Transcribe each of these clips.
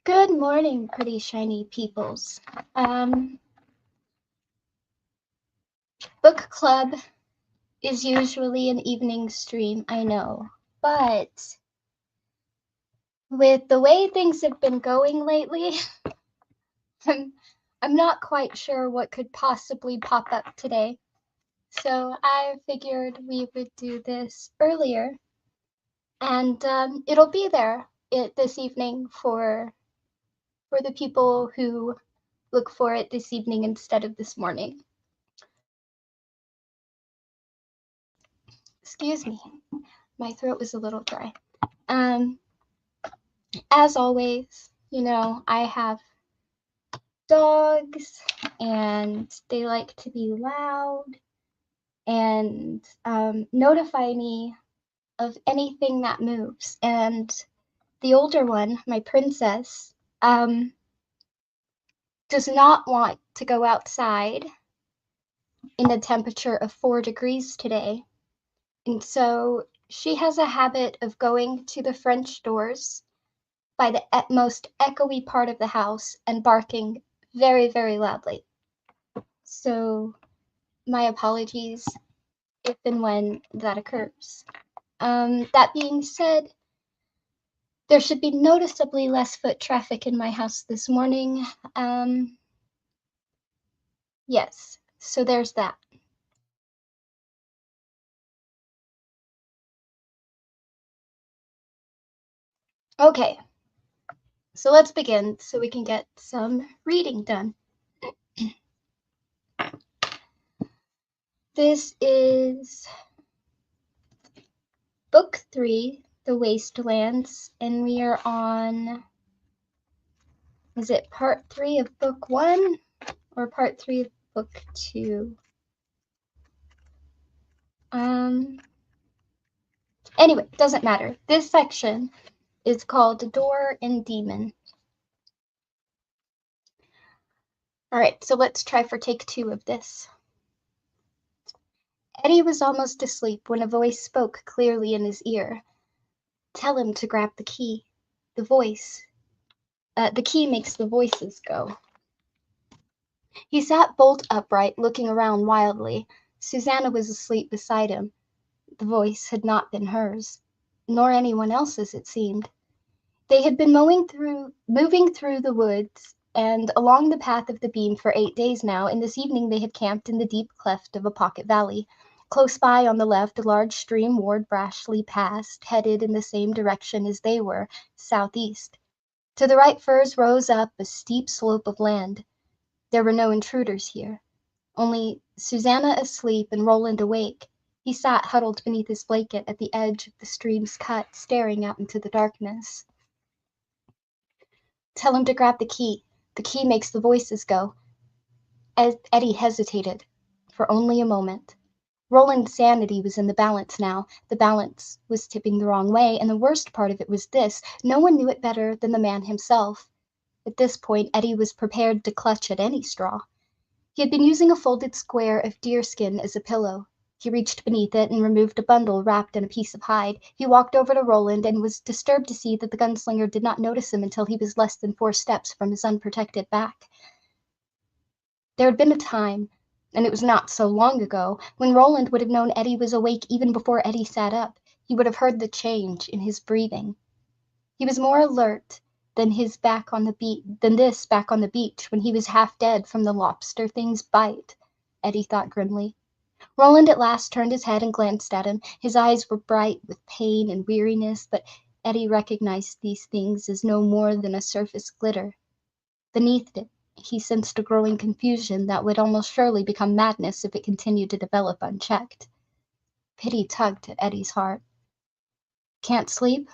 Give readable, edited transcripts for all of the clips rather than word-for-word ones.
Good morning, pretty shiny peoples. Book club is usually an evening stream, I know, but with the way things have been going lately, I'm, I'm not quite sure what could possibly pop up today. So I figured we would do this earlier, and it'll be there this evening for the people who look for it this evening instead of this morning. Excuse me, my throat was a little dry. Um, as always, I have dogs and they like to be loud and notify me of anything that moves. And the older one, my princess, does not want to go outside in a temperature of 4 degrees today. And so she has a habit of going to the French doors by the most echoey part of the house and barking very, very loudly. So my apologies if and when that occurs. That being said, there should be noticeably less foot traffic in my house this morning. Yes, so there's that. Okay, so let's begin so we can get some reading done. This is Book 3, The Wastelands, and we are on, is it part 3 of Book 1 or part 3 of Book 2? Anyway, doesn't matter. This section is called Door and Demon. All right, so let's try for take 2 of this. Eddie was almost asleep when a voice spoke clearly in his ear. Tell him to grab the key. The key makes the voices go. He sat bolt upright, looking around wildly. Susanna was asleep beside him. The voice had not been hers, nor anyone else's, it seemed. They had been moving through the woods and along the path of the beam for 8 days now, and this evening they had camped in the deep cleft of a pocket valley. Close by on the left, a large stream roared brashly past, headed in the same direction as they were, southeast. To the right, firs rose up a steep slope of land. There were no intruders here, only Susanna asleep and Roland awake. He sat huddled beneath his blanket at the edge of the stream's cut, staring out into the darkness. Tell him to grab the key. The key makes the voices go. Eddie hesitated for only a moment. Roland's sanity was in the balance now. The balance was tipping the wrong way, and the worst part of it was this: no one knew it better than the man himself. At this point, Eddie was prepared to clutch at any straw. He had been using a folded square of deerskin as a pillow. He reached beneath it and removed a bundle wrapped in a piece of hide. He walked over to Roland and was disturbed to see that the gunslinger did not notice him until he was less than 4 steps from his unprotected back. There had been a time, and it was not so long ago, when Roland would have known Eddie was awake even before Eddie sat up. He would have heard the change in his breathing. He was more alert than this back on the beach when he was half dead from the lobster thing's bite, Eddie thought grimly. Roland at last turned his head and glanced at him. His eyes were bright with pain and weariness, but Eddie recognized these things as no more than a surface glitter. Beneath it, he sensed a growing confusion that would almost surely become madness if it continued to develop unchecked. Pity tugged at Eddie's heart. Can't sleep?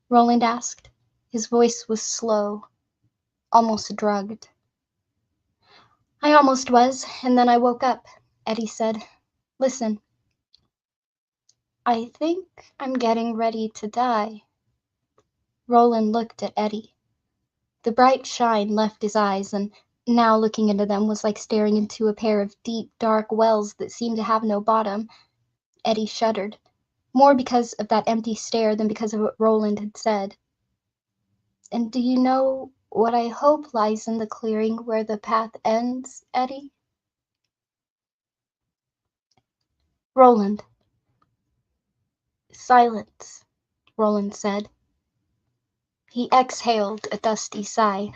Roland asked. His voice was slow, almost drugged. I almost was, and then I woke up, Eddie said. Listen. I think I'm getting ready to die. Roland looked at Eddie. The bright shine left his eyes, and now looking into them was like staring into a pair of deep, dark wells that seemed to have no bottom. Eddie shuddered, more because of that empty stare than because of what Roland had said. And do you know What I hope lies in the clearing where the path ends, Eddie. Roland. Silence, Roland said. He exhaled a dusty sigh.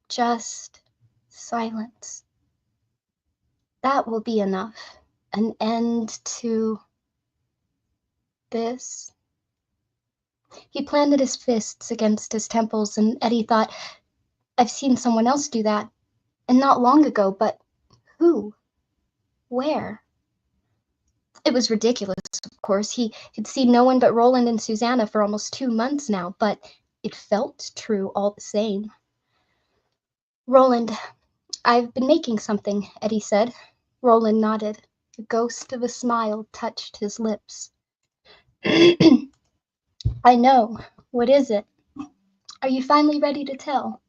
Just silence. That will be enough. An end to this. He planted his fists against his temples, and Eddie thought, I've seen someone else do that. And not long ago, but who? Where? It was ridiculous, of course. He had seen no one but Roland and Susanna for almost 2 months now, but it felt true all the same. Roland, I've been making something, Eddie said. Roland nodded. The ghost of a smile touched his lips. I know. What is it? Are you finally ready to tell?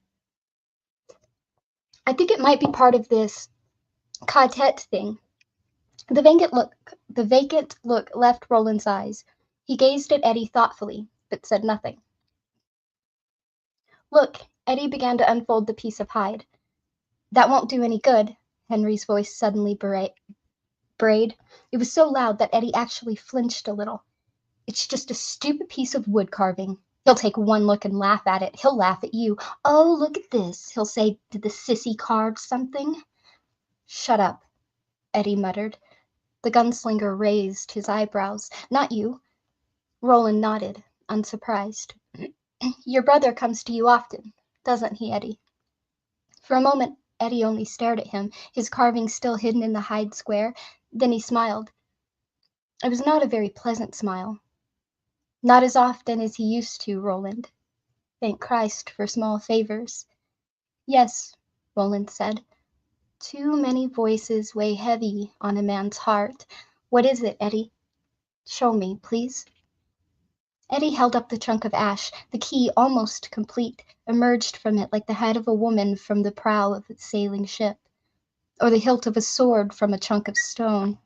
I think it might be part of this quartet thing. The vacant look left Roland's eyes. He gazed at Eddie thoughtfully, but said nothing. Look, Eddie began to unfold the piece of hide. That won't do any good, Henry's voice suddenly brayed. It was so loud that Eddie actually flinched a little. It's just a stupid piece of wood carving. He'll take one look and laugh at it. He'll laugh at you. Oh, look at this, he'll say. Did the sissy carve something? Shut up, Eddie muttered. The gunslinger raised his eyebrows. Not you. Roland nodded, unsurprised. Your brother comes to you often, doesn't he, Eddie? For a moment, Eddie only stared at him, his carving still hidden in the hide square. Then he smiled. It was not a very pleasant smile. Not as often as he used to, Roland. Thank Christ for small favors. Yes, Roland said. Too many voices weigh heavy on a man's heart. What is it, Eddie? Show me, please. Eddie held up the chunk of ash. The key, almost complete, emerged from it like the head of a woman from the prow of a sailing ship, or the hilt of a sword from a chunk of stone.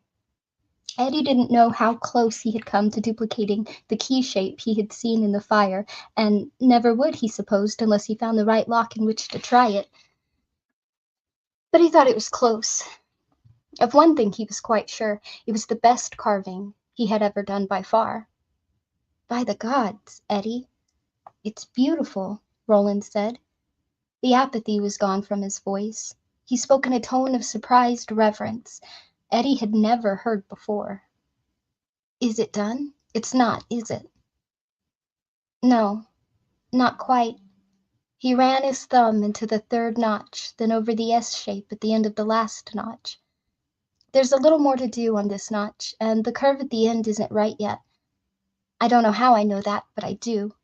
Eddie didn't know how close he had come to duplicating the key shape he had seen in the fire, and never would, he supposed, unless he found the right lock in which to try it. But he thought it was close. Of one thing he was quite sure, it was the best carving he had ever done by far. By the gods, Eddie. It's beautiful, Roland said. The apathy was gone from his voice. He spoke in a tone of surprised reverence Eddie had never heard before. Is it done? It's not, is it? No, not quite. He ran his thumb into the third notch, then over the S shape at the end of the last notch. There's a little more to do on this notch, and the curve at the end isn't right yet. I don't know how I know that, but I do.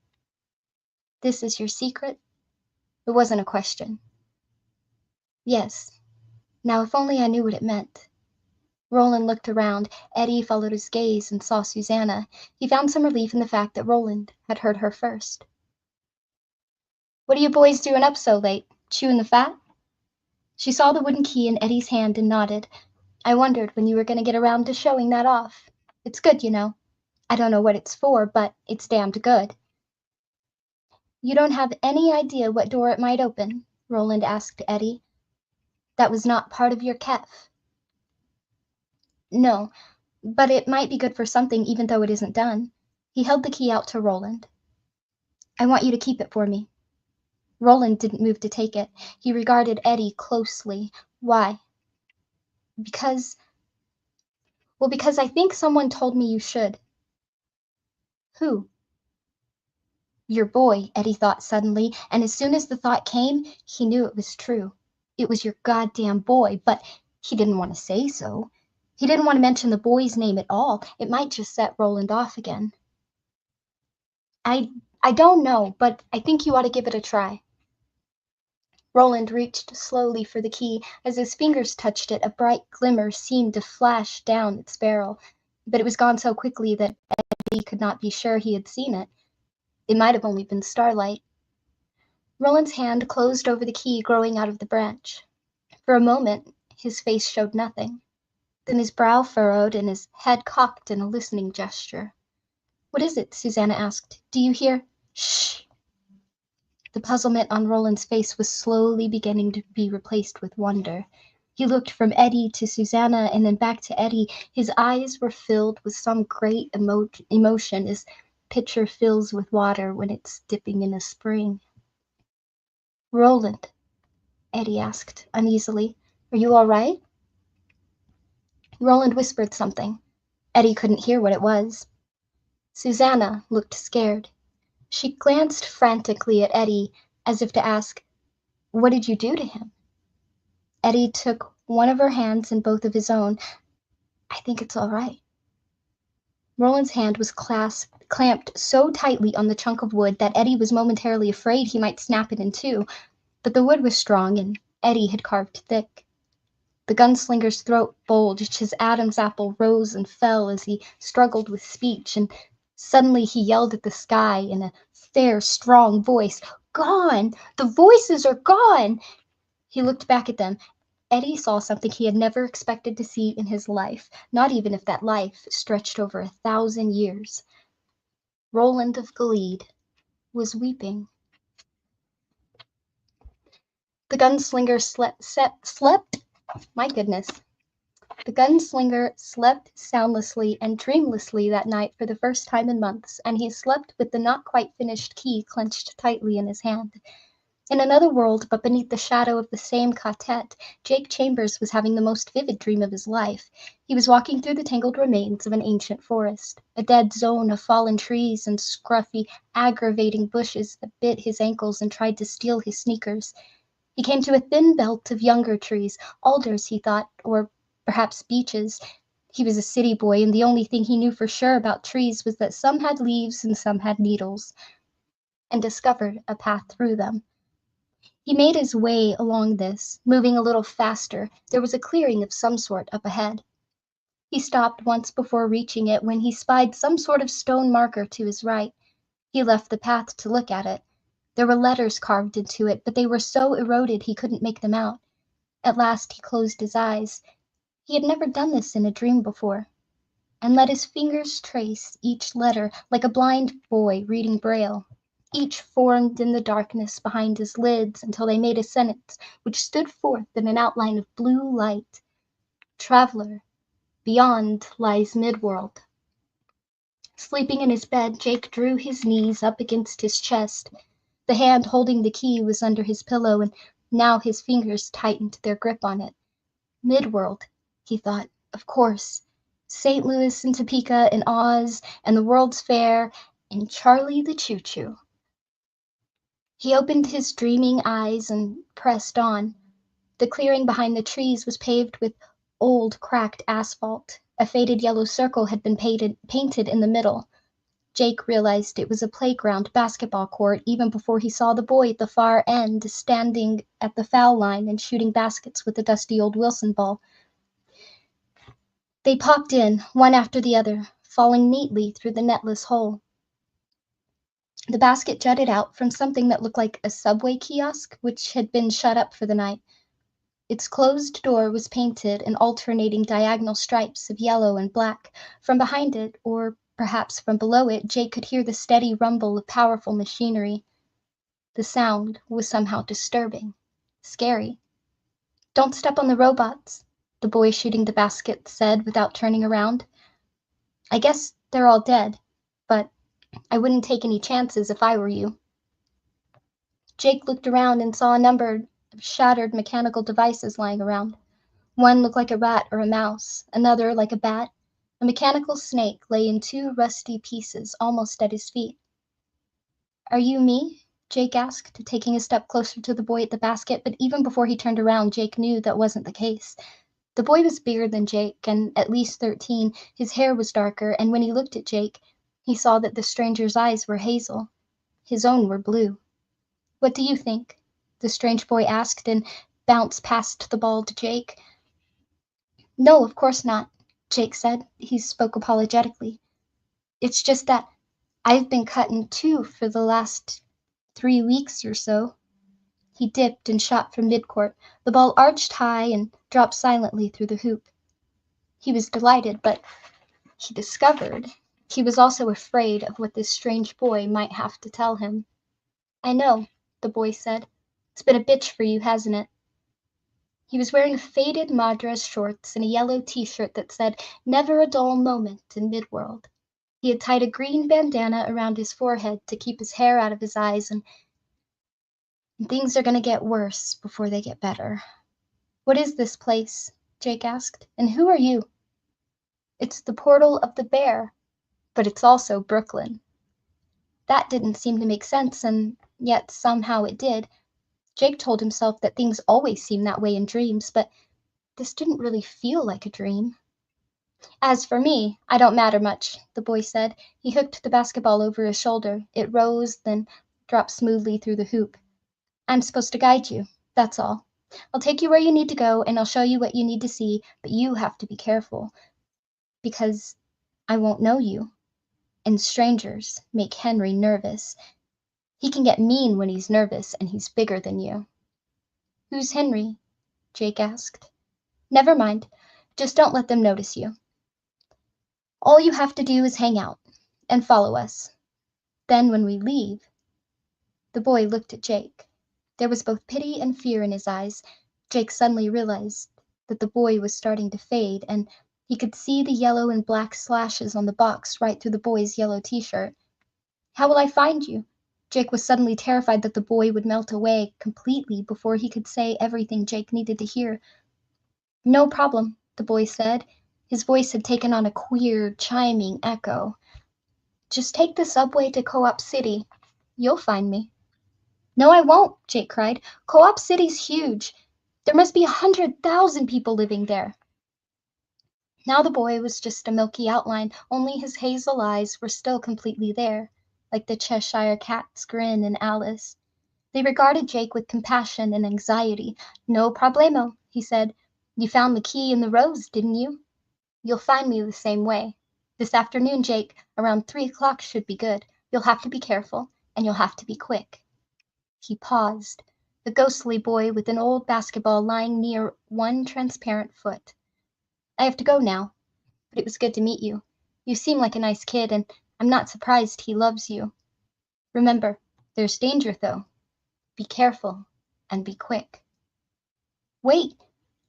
This is your secret? It wasn't a question. Yes. Now, if only I knew what it meant. Roland looked around. Eddie followed his gaze and saw Susanna. He found some relief in the fact that Roland had heard her first. What are you boys doing up so late? Chewing the fat? She saw the wooden key in Eddie's hand and nodded. I wondered when you were going to get around to showing that off. It's good, you know. I don't know what it's for, but it's damned good. You don't have any idea what door it might open? Roland asked Eddie. That was not part of your kef. No, but it might be good for something even though it isn't done. He held the key out to Roland. I want you to keep it for me. Roland didn't move to take it. He regarded Eddie closely. Why? Because I think someone told me you should. Who? Your boy, Eddie thought suddenly, and as soon as the thought came, he knew it was true. It was your goddamn boy, but he didn't want to say so. He didn't want to mention the boy's name at all. It might just set Roland off again. I don't know, but I think you ought to give it a try. Roland reached slowly for the key. As his fingers touched it, a bright glimmer seemed to flash down its barrel, but it was gone so quickly that Eddie could not be sure he had seen it. It might have only been starlight. Roland's hand closed over the key growing out of the branch. For a moment, his face showed nothing. Then his brow furrowed and his head cocked in a listening gesture. What is it? Susanna asked. Do you hear? Shh! The puzzlement on Roland's face was slowly beginning to be replaced with wonder. He looked from Eddie to Susanna and then back to Eddie. His eyes were filled with some great emotion as pitcher fills with water when it's dipping in a spring. Roland, Eddie asked uneasily, are you all right? Roland whispered something. Eddie couldn't hear what it was. Susanna looked scared. She glanced frantically at Eddie as if to ask, what did you do to him? Eddie took one of her hands in both of his own. I think it's all right. Roland's hand was clamped so tightly on the chunk of wood that Eddie was momentarily afraid he might snap it in two, but the wood was strong and Eddie had carved thick. The gunslinger's throat bulged, his Adam's apple rose and fell as he struggled with speech, and suddenly he yelled at the sky in a fair, strong voice, "Gone! The voices are gone!" He looked back at them. Eddie saw something he had never expected to see in his life, not even if that life stretched over 1,000 years. Roland of Gilead was weeping. The gunslinger slept. My goodness. The gunslinger slept soundlessly and dreamlessly that night for the first time in months, and he slept with the not quite finished key clenched tightly in his hand. In another world, but beneath the shadow of the same quartet, Jake Chambers was having the most vivid dream of his life. He was walking through the tangled remains of an ancient forest, a dead zone of fallen trees and scruffy, aggravating bushes that bit his ankles and tried to steal his sneakers. He came to a thin belt of younger trees, alders, he thought, or perhaps beeches. He was a city boy, and the only thing he knew for sure about trees was that some had leaves and some had needles, and discovered a path through them. He made his way along this, moving a little faster. There was a clearing of some sort up ahead. He stopped once before reaching it when he spied some sort of stone marker to his right. He left the path to look at it. There were letters carved into it, but they were so eroded he couldn't make them out. At last he closed his eyes. He had never done this in a dream before, and let his fingers trace each letter like a blind boy reading Braille. Each formed in the darkness behind his lids until they made a sentence which stood forth in an outline of blue light. Traveler, beyond lies Midworld. Sleeping in his bed, Jake drew his knees up against his chest. The hand holding the key was under his pillow, and now his fingers tightened their grip on it. Midworld, he thought, of course. St. Louis and Topeka and Oz and the World's Fair and Charlie the Choo-Choo. He opened his dreaming eyes and pressed on. The clearing behind the trees was paved with old, cracked asphalt. A faded yellow circle had been painted in the middle. Jake realized it was a playground basketball court even before he saw the boy at the far end standing at the foul line and shooting baskets with a dusty old Wilson ball. They popped in, one after the other, falling neatly through the netless hole. The basket jutted out from something that looked like a subway kiosk, which had been shut up for the night. Its closed door was painted in alternating diagonal stripes of yellow and black. From behind it, or perhaps from below it, Jake could hear the steady rumble of powerful machinery. The sound was somehow disturbing, scary. "Don't step on the robots," the boy shooting the basket said without turning around. "I guess they're all dead, but I wouldn't take any chances if I were you." Jake looked around and saw a number of shattered mechanical devices lying around. One looked like a rat or a mouse, another like a bat. A mechanical snake lay in two rusty pieces almost at his feet. "Are you me?" Jake asked, taking a step closer to the boy at the basket, but even before he turned around, Jake knew that wasn't the case. The boy was bigger than Jake, and at least 13. His hair was darker, and when he looked at Jake, he saw that the stranger's eyes were hazel. His own were blue. "What do you think?" the strange boy asked, and bounced past the ball to Jake. "No, of course not," Jake said. He spoke apologetically. "It's just that I've been cut in two for the last 3 weeks or so." He dipped and shot from midcourt. The ball arched high and dropped silently through the hoop. He was delighted, but he discovered he was also afraid of what this strange boy might have to tell him. "I know," the boy said. It's been a bitch for you, hasn't it? He was wearing faded Madras shorts and a yellow t-shirt that said, "Never a dull moment in Midworld." He had tied a green bandana around his forehead to keep his hair out of his eyes, and things are going to get worse before they get better. What is this place? Jake asked. And who are you? It's the Portal of the Bear, but it's also Brooklyn. That didn't seem to make sense, and yet somehow it did. Jake told himself that things always seem that way in dreams, but this didn't really feel like a dream. As for me, I don't matter much, the boy said. He hooked the basketball over his shoulder. It rose, then dropped smoothly through the hoop. I'm supposed to guide you, that's all. I'll take you where you need to go, and I'll show you what you need to see, but you have to be careful, because I won't know you, and strangers make Henry nervous. He can get mean when he's nervous, and he's bigger than you. Who's Henry? Jake asked. Never mind, just don't let them notice you. All you have to do is hang out, and follow us. Then when we leave... The boy looked at Jake. There was both pity and fear in his eyes. Jake suddenly realized that the boy was starting to fade, and he could see the yellow and black slashes on the box right through the boy's yellow t-shirt. How will I find you? Jake was suddenly terrified that the boy would melt away completely before he could say everything Jake needed to hear. No problem, the boy said. His voice had taken on a queer, chiming echo. Just take the subway to Co-op City. You'll find me. No, I won't, Jake cried. Co-op City's huge. There must be 100,000 people living there. Now the boy was just a milky outline, only his hazel eyes were still completely there, like the Cheshire Cat's grin in Alice. They regarded Jake with compassion and anxiety. No problemo, he said. You found the key in the rose, didn't you? You'll find me the same way. This afternoon, Jake, around 3 o'clock should be good. You'll have to be careful, and you'll have to be quick. He paused, the ghostly boy with an old basketball lying near one transparent foot. I have to go now, but it was good to meet you. You seem like a nice kid, and I'm not surprised he loves you. Remember, there's danger, though. Be careful, and be quick. Wait!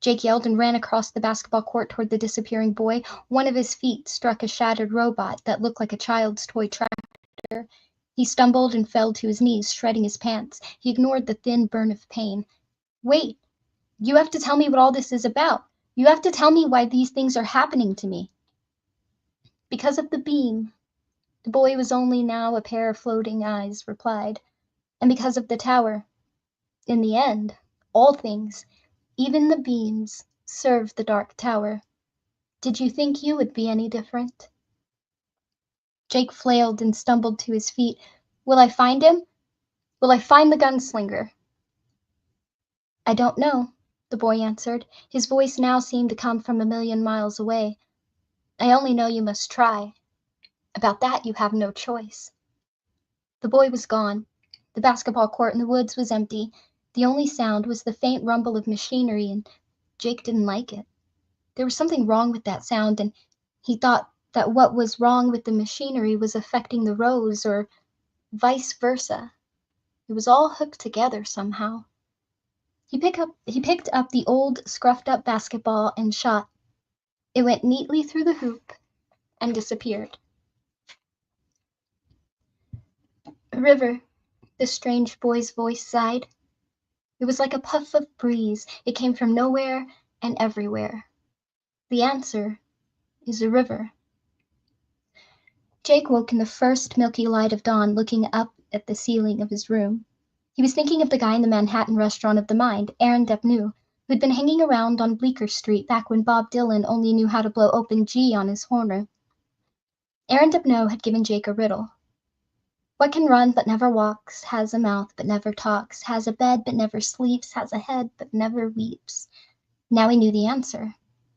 Jake yelled and ran across the basketball court toward the disappearing boy. One of his feet struck a shattered robot that looked like a child's toy tractor. He stumbled and fell to his knees, shredding his pants. He ignored the thin burn of pain. Wait! You have to tell me what all this is about. You have to tell me why these things are happening to me. Because of the beam. The boy was only now a pair of floating eyes replied. And because of the tower. In the end, all things, even the beams, serve the Dark Tower. Did you think you would be any different? Jake flailed and stumbled to his feet. Will I find him? Will I find the gunslinger? I don't know, the boy answered. His voice now seemed to come from 1,000,000 miles away. I only know you must try. About that you have no choice. The boy was gone. The basketball court in the woods was empty. The only sound was the faint rumble of machinery, and Jake didn't like it. There was something wrong with that sound, and he thought that what was wrong with the machinery was affecting the rose, or vice versa. It was all hooked together somehow. He picked up the old, scruffed-up basketball and shot. It went neatly through the hoop and disappeared. River, the strange boy's voice sighed. It was like a puff of breeze. It came from nowhere and everywhere. The answer is a river. Jake woke in the first milky light of dawn, looking up at the ceiling of his room. He was thinking of the guy in the Manhattan Restaurant of the Mind, Aaron Depnew, who'd been hanging around on Bleecker Street back when Bob Dylan only knew how to blow open G on his horner. Aaron Depnew had given Jake a riddle. What can run but never walks, has a mouth but never talks, has a bed but never sleeps, has a head but never weeps? Now he knew the answer.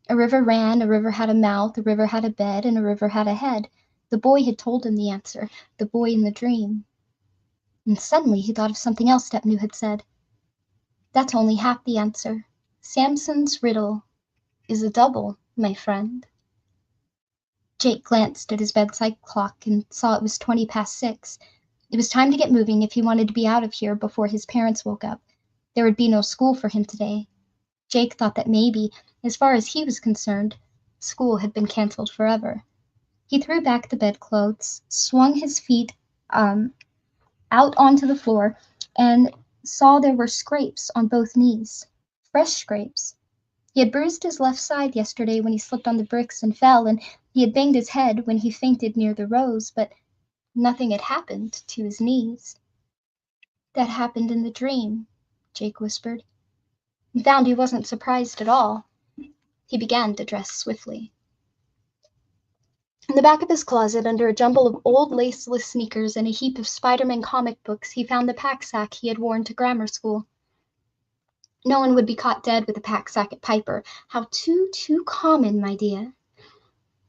A river ran, a river had a mouth, a river had a bed, and a river had a head. The boy had told him the answer, the boy in the dream. And suddenly he thought of something else Depnew had said. That's only half the answer. Samson's riddle is a double, my friend. Jake glanced at his bedside clock and saw it was 6:20. It was time to get moving if he wanted to be out of here before his parents woke up. There would be no school for him today. Jake thought that maybe, as far as he was concerned, school had been canceled forever. He threw back the bedclothes, swung his feet out onto the floor, and saw there were scrapes on both knees. Fresh scrapes. He had bruised his left side yesterday when he slipped on the bricks and fell, and he had banged his head when he fainted near the rows, but nothing had happened to his knees. That happened in the dream, Jake whispered, and found he wasn't surprised at all. He began to dress swiftly. In the back of his closet, under a jumble of old laceless sneakers and a heap of Spider-Man comic books, he found the pack-sack he had worn to grammar school. No one would be caught dead with a pack-sack at Piper. How too common, my dear.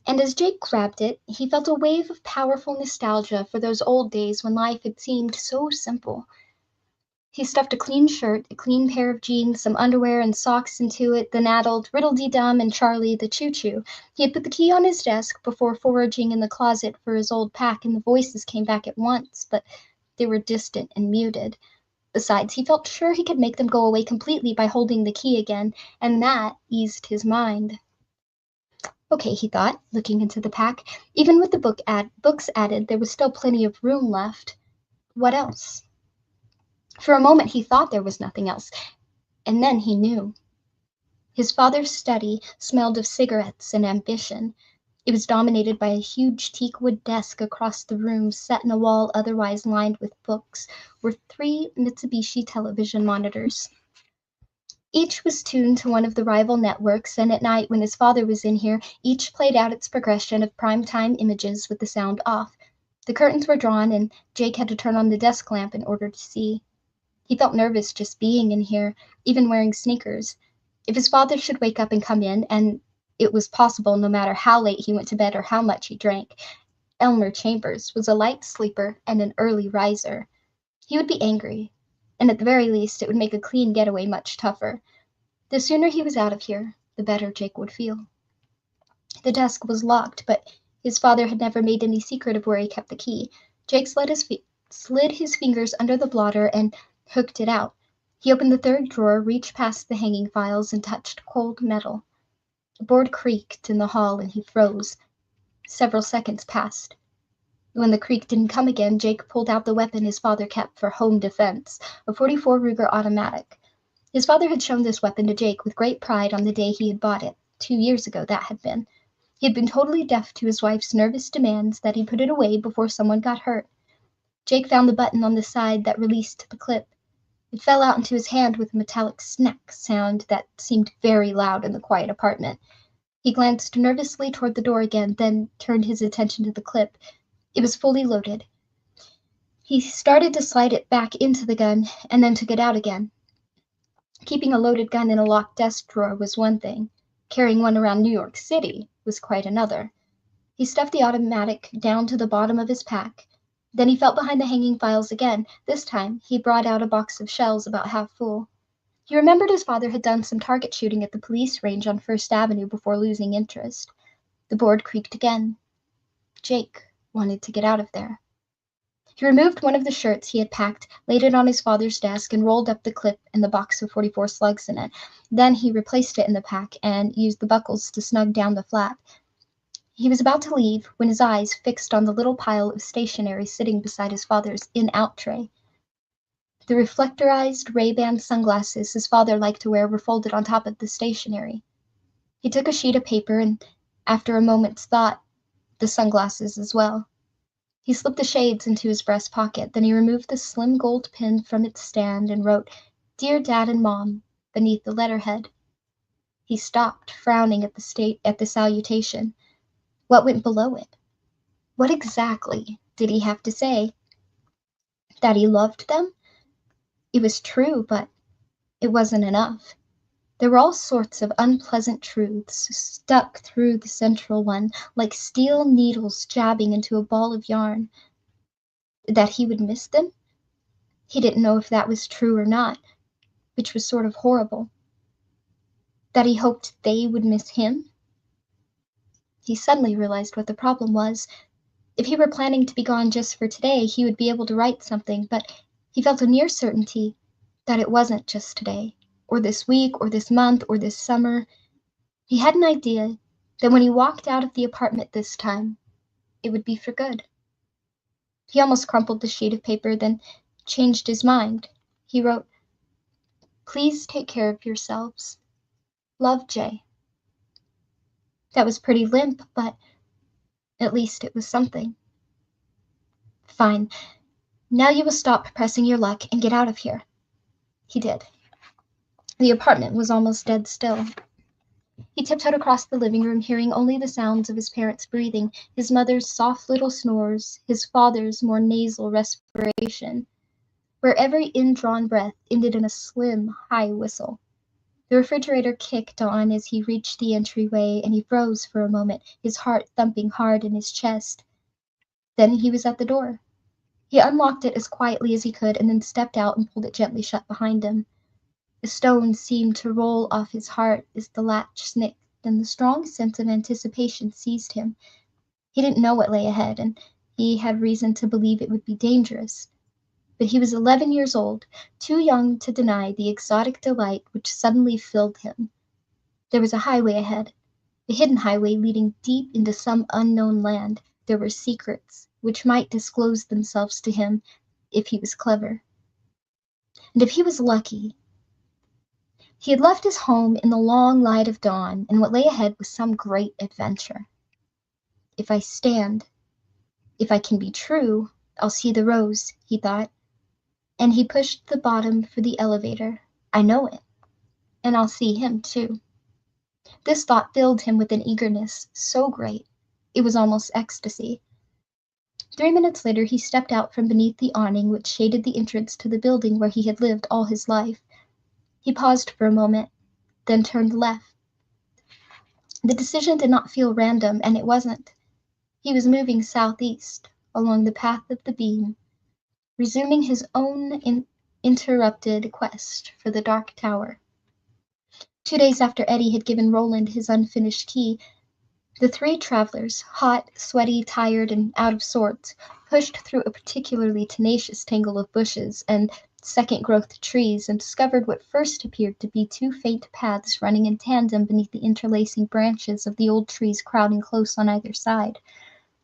And as Jake grabbed it, he felt a wave of powerful nostalgia for those old days when life had seemed so simple. He stuffed a clean shirt, a clean pair of jeans, some underwear and socks into it, then addled Riddle-Dee-Dum and Charlie the Choo-Choo. He had put the key on his desk before foraging in the closet for his old pack, and the voices came back at once, but they were distant and muted. Besides, he felt sure he could make them go away completely by holding the key again, and that eased his mind. Okay, he thought, looking into the pack. Even with the books added, there was still plenty of room left. What else? For a moment he thought there was nothing else, and then he knew. His father's study smelled of cigarettes and ambition. It was dominated by a huge teakwood desk across the room, set in a wall otherwise lined with books, were 3 Mitsubishi television monitors. Each was tuned to one of the rival networks, and at night, when his father was in here, each played out its progression of prime-time images with the sound off. The curtains were drawn, and Jake had to turn on the desk lamp in order to see. He felt nervous just being in here, even wearing sneakers. If his father should wake up and come in, and it was possible no matter how late he went to bed or how much he drank, Elmer Chambers was a light sleeper and an early riser. He would be angry, and at the very least it would make a clean getaway much tougher. The sooner he was out of here, the better Jake would feel. The desk was locked, but his father had never made any secret of where he kept the key. Jake slid his fingers under the blotter and hooked it out. He opened the third drawer, reached past the hanging files, and touched cold metal. The board creaked in the hall, and he froze. Several seconds passed. When the creak didn't come again, Jake pulled out the weapon his father kept for home defense, a .44 Ruger automatic. His father had shown this weapon to Jake with great pride on the day he had bought it. 2 years ago, that had been. He had been totally deaf to his wife's nervous demands that he put it away before someone got hurt. Jake found the button on the side that released the clip. It fell out into his hand with a metallic snack sound that seemed very loud in the quiet apartment. He glanced nervously toward the door again, then turned his attention to the clip. It was fully loaded. He started to slide it back into the gun, and then took it out again. Keeping a loaded gun in a locked desk drawer was one thing. Carrying one around New York City was quite another. He stuffed the automatic down to the bottom of his pack. Then he felt behind the hanging files again. This time, he brought out a box of shells about half full. He remembered his father had done some target shooting at the police range on First Avenue before losing interest. The board creaked again. Jake wanted to get out of there. He removed one of the shirts he had packed, laid it on his father's desk, and rolled up the clip and the box of .44 slugs in it. Then he replaced it in the pack and used the buckles to snug down the flap. He was about to leave when his eyes fixed on the little pile of stationery sitting beside his father's in-out tray. The reflectorized Ray-Ban sunglasses his father liked to wear were folded on top of the stationery. He took a sheet of paper and, after a moment's thought, the sunglasses as well. He slipped the shades into his breast pocket, then he removed the slim gold pin from its stand and wrote, "Dear Dad and Mom," beneath the letterhead. He stopped, frowning at the salutation. What went below it? What exactly did he have to say? That he loved them? It was true, but it wasn't enough. There were all sorts of unpleasant truths stuck through the central one, like steel needles jabbing into a ball of yarn. That he would miss them? He didn't know if that was true or not, which was sort of horrible. That he hoped they would miss him? He suddenly realized what the problem was. If he were planning to be gone just for today, he would be able to write something, but he felt a near certainty that it wasn't just today, or this week, or this month, or this summer. He had an idea that when he walked out of the apartment this time, it would be for good. He almost crumpled the sheet of paper, then changed his mind. He wrote, "Please take care of yourselves. Love, Jay." That was pretty limp, but at least it was something. Fine. Now you will stop pressing your luck and get out of here. He did. The apartment was almost dead still. He tiptoed across the living room, hearing only the sounds of his parents' breathing, his mother's soft little snores, his father's more nasal respiration, where every indrawn breath ended in a slim, high whistle. The refrigerator kicked on as he reached the entryway, and he froze for a moment, his heart thumping hard in his chest. Then he was at the door. He unlocked it as quietly as he could, and then stepped out and pulled it gently shut behind him. The stone seemed to roll off his heart as the latch snicked, and the strong sense of anticipation seized him. He didn't know what lay ahead, and he had reason to believe it would be dangerous. But he was 11 years old, too young to deny the exotic delight which suddenly filled him. There was a highway ahead, a hidden highway leading deep into some unknown land. There were secrets which might disclose themselves to him if he was clever. And if he was lucky. He had left his home in the long light of dawn, and what lay ahead was some great adventure. If I stand, if I can be true, I'll see the rose, he thought. And he pushed the bottom for the elevator. I know it. And I'll see him, too. This thought filled him with an eagerness so great, it was almost ecstasy. 3 minutes later, he stepped out from beneath the awning which shaded the entrance to the building where he had lived all his life. He paused for a moment, then turned left. The decision did not feel random, and it wasn't. He was moving southeast, along the path of the beam, resuming his own interrupted quest for the Dark Tower. 2 days after Eddie had given Roland his unfinished key, the three travelers, hot, sweaty, tired, and out of sorts, pushed through a particularly tenacious tangle of bushes and second-growth trees and discovered what first appeared to be two faint paths running in tandem beneath the interlacing branches of the old trees crowding close on either side.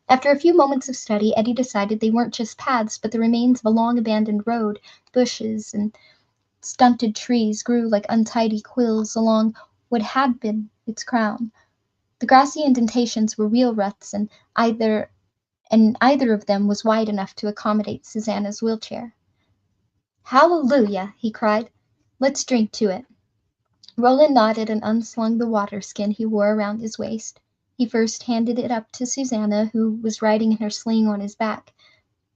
After a few moments of study, Eddie decided they weren't just paths, but the remains of a long-abandoned road. Bushes and stunted trees grew like untidy quills along what had been its crown. The grassy indentations were wheel ruts, and either of them was wide enough to accommodate Susanna's wheelchair. "Hallelujah!" he cried. "Let's drink to it." Roland nodded and unslung the water skin he wore around his waist. He first handed it up to Susanna, who was riding in her sling on his back.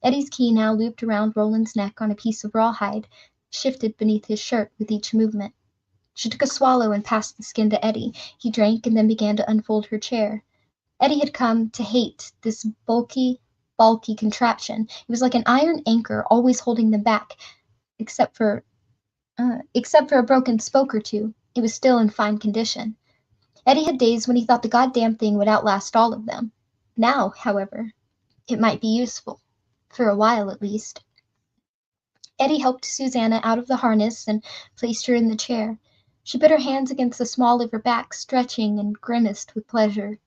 Eddie's key, now looped around Roland's neck on a piece of rawhide, shifted beneath his shirt with each movement. She took a swallow and passed the skin to Eddie. He drank and then began to unfold her chair. Eddie had come to hate this bulky contraption. It was like an iron anchor, always holding them back, except for a broken spoke or two. It was still in fine condition. Eddie had days when he thought the goddamn thing would outlast all of them. Now, however, it might be useful. For a while, at least. Eddie helped Susanna out of the harness and placed her in the chair. She put her hands against the small of her back, stretching, and grimaced with pleasure.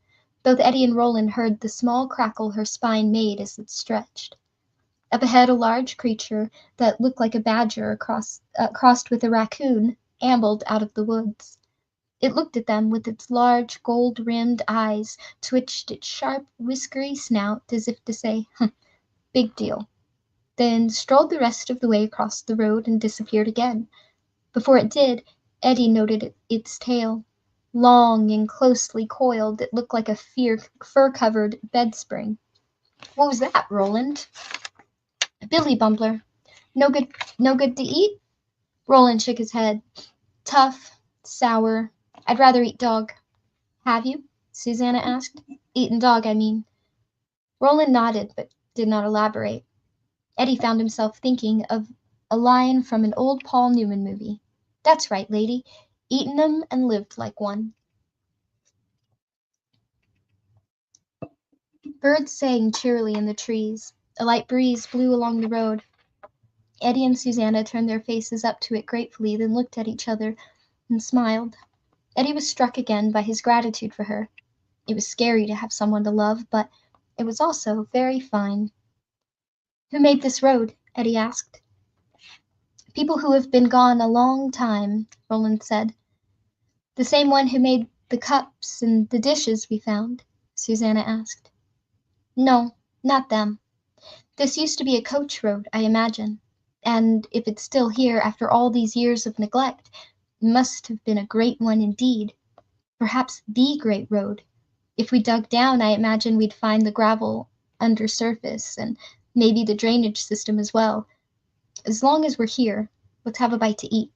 Both Eddie and Roland heard the small crackle her spine made as it stretched. Up ahead, a large creature that looked like a badger crossed with a raccoon ambled out of the woods. It looked at them with its large, gold-rimmed eyes, twitched its sharp, whiskery snout as if to say, "Big deal," then strolled the rest of the way across the road and disappeared again. Before it did, Eddie noted its tail. Long and closely coiled, it looked like a fur-covered bedspring. "What was that, Roland?" "Billy Bumbler. No good to eat?" Roland shook his head. "Tough, sour. I'd rather eat dog." "Have you?" Susanna asked. "Eaten dog, I mean." Roland nodded, but did not elaborate. Eddie found himself thinking of a line from an old Paul Newman movie. "That's right, lady. Eaten 'em and lived like one." Birds sang cheerily in the trees. A light breeze blew along the road. Eddie and Susanna turned their faces up to it gratefully, then looked at each other and smiled. Eddie was struck again by his gratitude for her. It was scary to have someone to love, but it was also very fine. "Who made this road?" Eddie asked. "People who have been gone a long time," Roland said. "The same one who made the cups and the dishes we found?" Susanna asked. "No, not them. This used to be a coach road, I imagine. And if it's still here after all these years of neglect, it must have been a great one indeed. Perhaps the great road. If we dug down, I imagine we'd find the gravel under surface and maybe the drainage system as well. As long as we're here, let's have a bite to eat."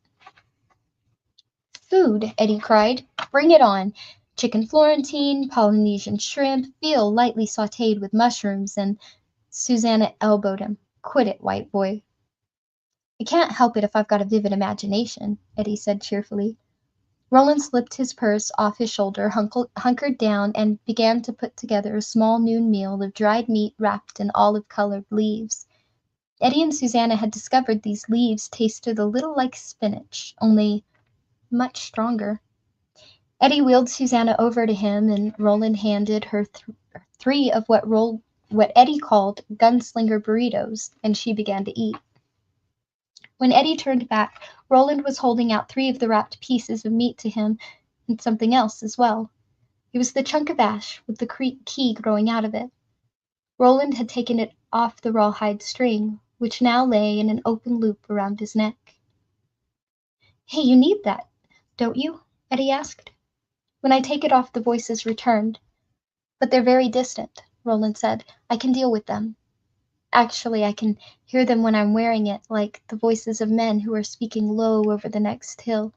"Food!" Eddie cried. "Bring it on. Chicken Florentine, Polynesian shrimp, veal lightly sautéed with mushrooms, and—" Susanna elbowed him. "Quit it, white boy." "I can't help it if I've got a vivid imagination," Eddie said cheerfully. Roland slipped his purse off his shoulder, hunkered down, and began to put together a small noon meal of dried meat wrapped in olive-colored leaves. Eddie and Susanna had discovered these leaves tasted a little like spinach, only much stronger. Eddie wheeled Susanna over to him, and Roland handed her three of what Eddie called gunslinger burritos, and she began to eat. When Eddie turned back, Roland was holding out 3 of the wrapped pieces of meat to him, and something else as well. It was the chunk of ash with the key growing out of it. Roland had taken it off the rawhide string, which now lay in an open loop around his neck. "Hey, you need that, don't you?" Eddie asked. "When I take it off, the voices returned. But they're very distant," Roland said. "I can deal with them. Actually, I can hear them when I'm wearing it, like the voices of men who are speaking low over the next hill.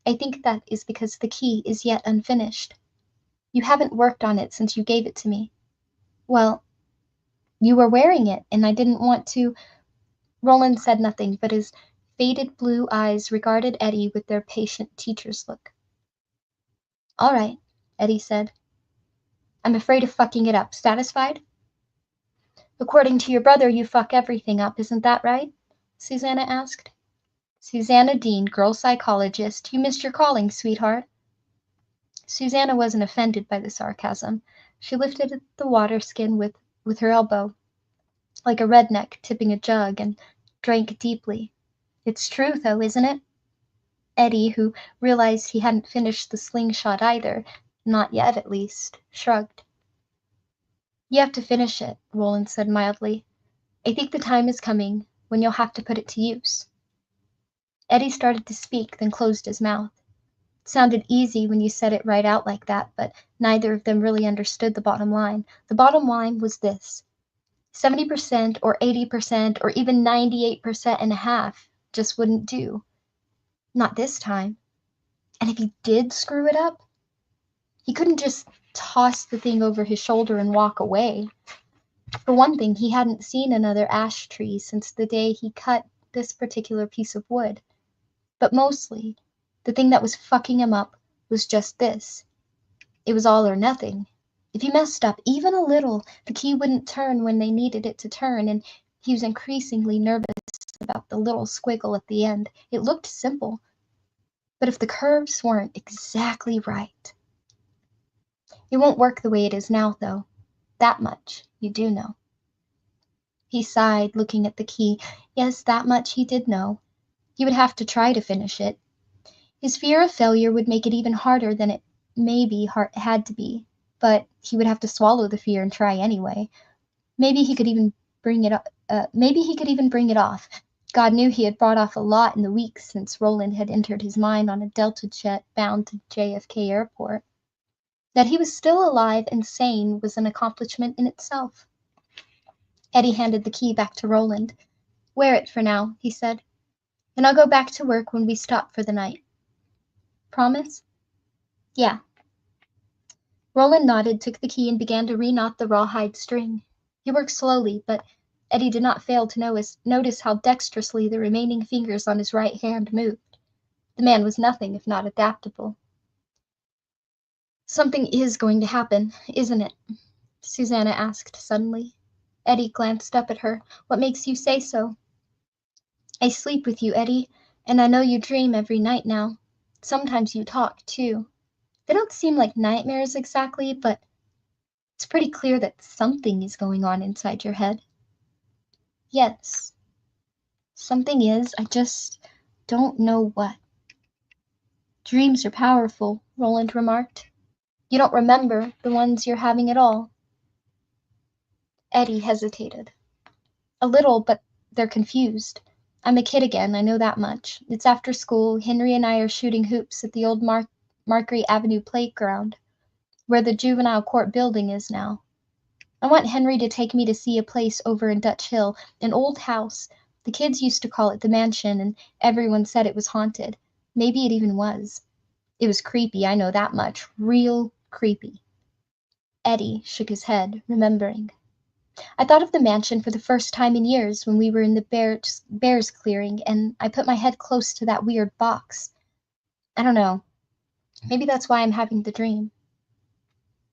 I think that is because the key is yet unfinished. You haven't worked on it since you gave it to me." "Well, you were wearing it, and I didn't want to—" Roland said nothing, but his faded blue eyes regarded Eddie with their patient teacher's look. "All right," Eddie said. "I'm afraid of fucking it up. Satisfied?" "According to your brother, you fuck everything up, isn't that right?" Susanna asked. "Susanna Dean, girl psychologist, you missed your calling, sweetheart." Susanna wasn't offended by the sarcasm. She lifted the water skin with her elbow, like a redneck tipping a jug, and drank deeply. "It's true, though, isn't it?" Eddie, who realized he hadn't finished the slingshot either, not yet at least, shrugged. "You have to finish it," Roland said mildly. "I think the time is coming when you'll have to put it to use." Eddie started to speak, then closed his mouth. It sounded easy when you said it right out like that, but neither of them really understood the bottom line. The bottom line was this: 70% or 80% or even 98.5% just wouldn't do. Not this time. And if he did screw it up, he couldn't just toss the thing over his shoulder and walk away. For one thing, he hadn't seen another ash tree since the day he cut this particular piece of wood. But mostly, the thing that was fucking him up was just this. It was all or nothing. If he messed up even a little, the key wouldn't turn when they needed it to turn, and he was increasingly nervous about the little squiggle at the end. It looked simple, but if the curves weren't exactly right. It won't work the way it is now, though. That much you do know. He sighed, looking at the key. Yes, that much he did know. He would have to try to finish it. His fear of failure would make it even harder than it maybe had to be, but he would have to swallow the fear and try anyway. Maybe he could even bring it off. God knew he had brought off a lot in the weeks since Roland had entered his mind on a Delta jet bound to JFK Airport. That he was still alive and sane was an accomplishment in itself. Eddie handed the key back to Roland. "Wear it for now," he said, "and I'll go back to work when we stop for the night." "Promise?" "Yeah." Roland nodded, took the key, and began to reknot the rawhide string. He worked slowly, but Eddie did not fail to notice how dexterously the remaining fingers on his right hand moved. The man was nothing if not adaptable. "Something is going to happen, isn't it?" Susanna asked suddenly. Eddie glanced up at her. What makes you say so? I sleep with you, Eddie, and I know you dream every night now. Sometimes you talk, too. They don't seem like nightmares exactly, but it's pretty clear that something is going on inside your head. Yes, something is. I just don't know what. Dreams are powerful, Roland remarked. You don't remember the ones you're having at all. Eddie hesitated. A little, but they're confused. I'm a kid again, I know that much. It's after school. Henry and I are shooting hoops at the old Markery Avenue playground, where the juvenile court building is now. I want Henry to take me to see a place over in Dutch Hill, an old house. The kids used to call it the mansion, and everyone said it was haunted. Maybe it even was. It was creepy, I know that much. Real creepy. Eddie shook his head, remembering. I thought of the mansion for the first time in years when we were in the bears clearing, and I put my head close to that weird box. I don't know. Maybe that's why I'm having the dream.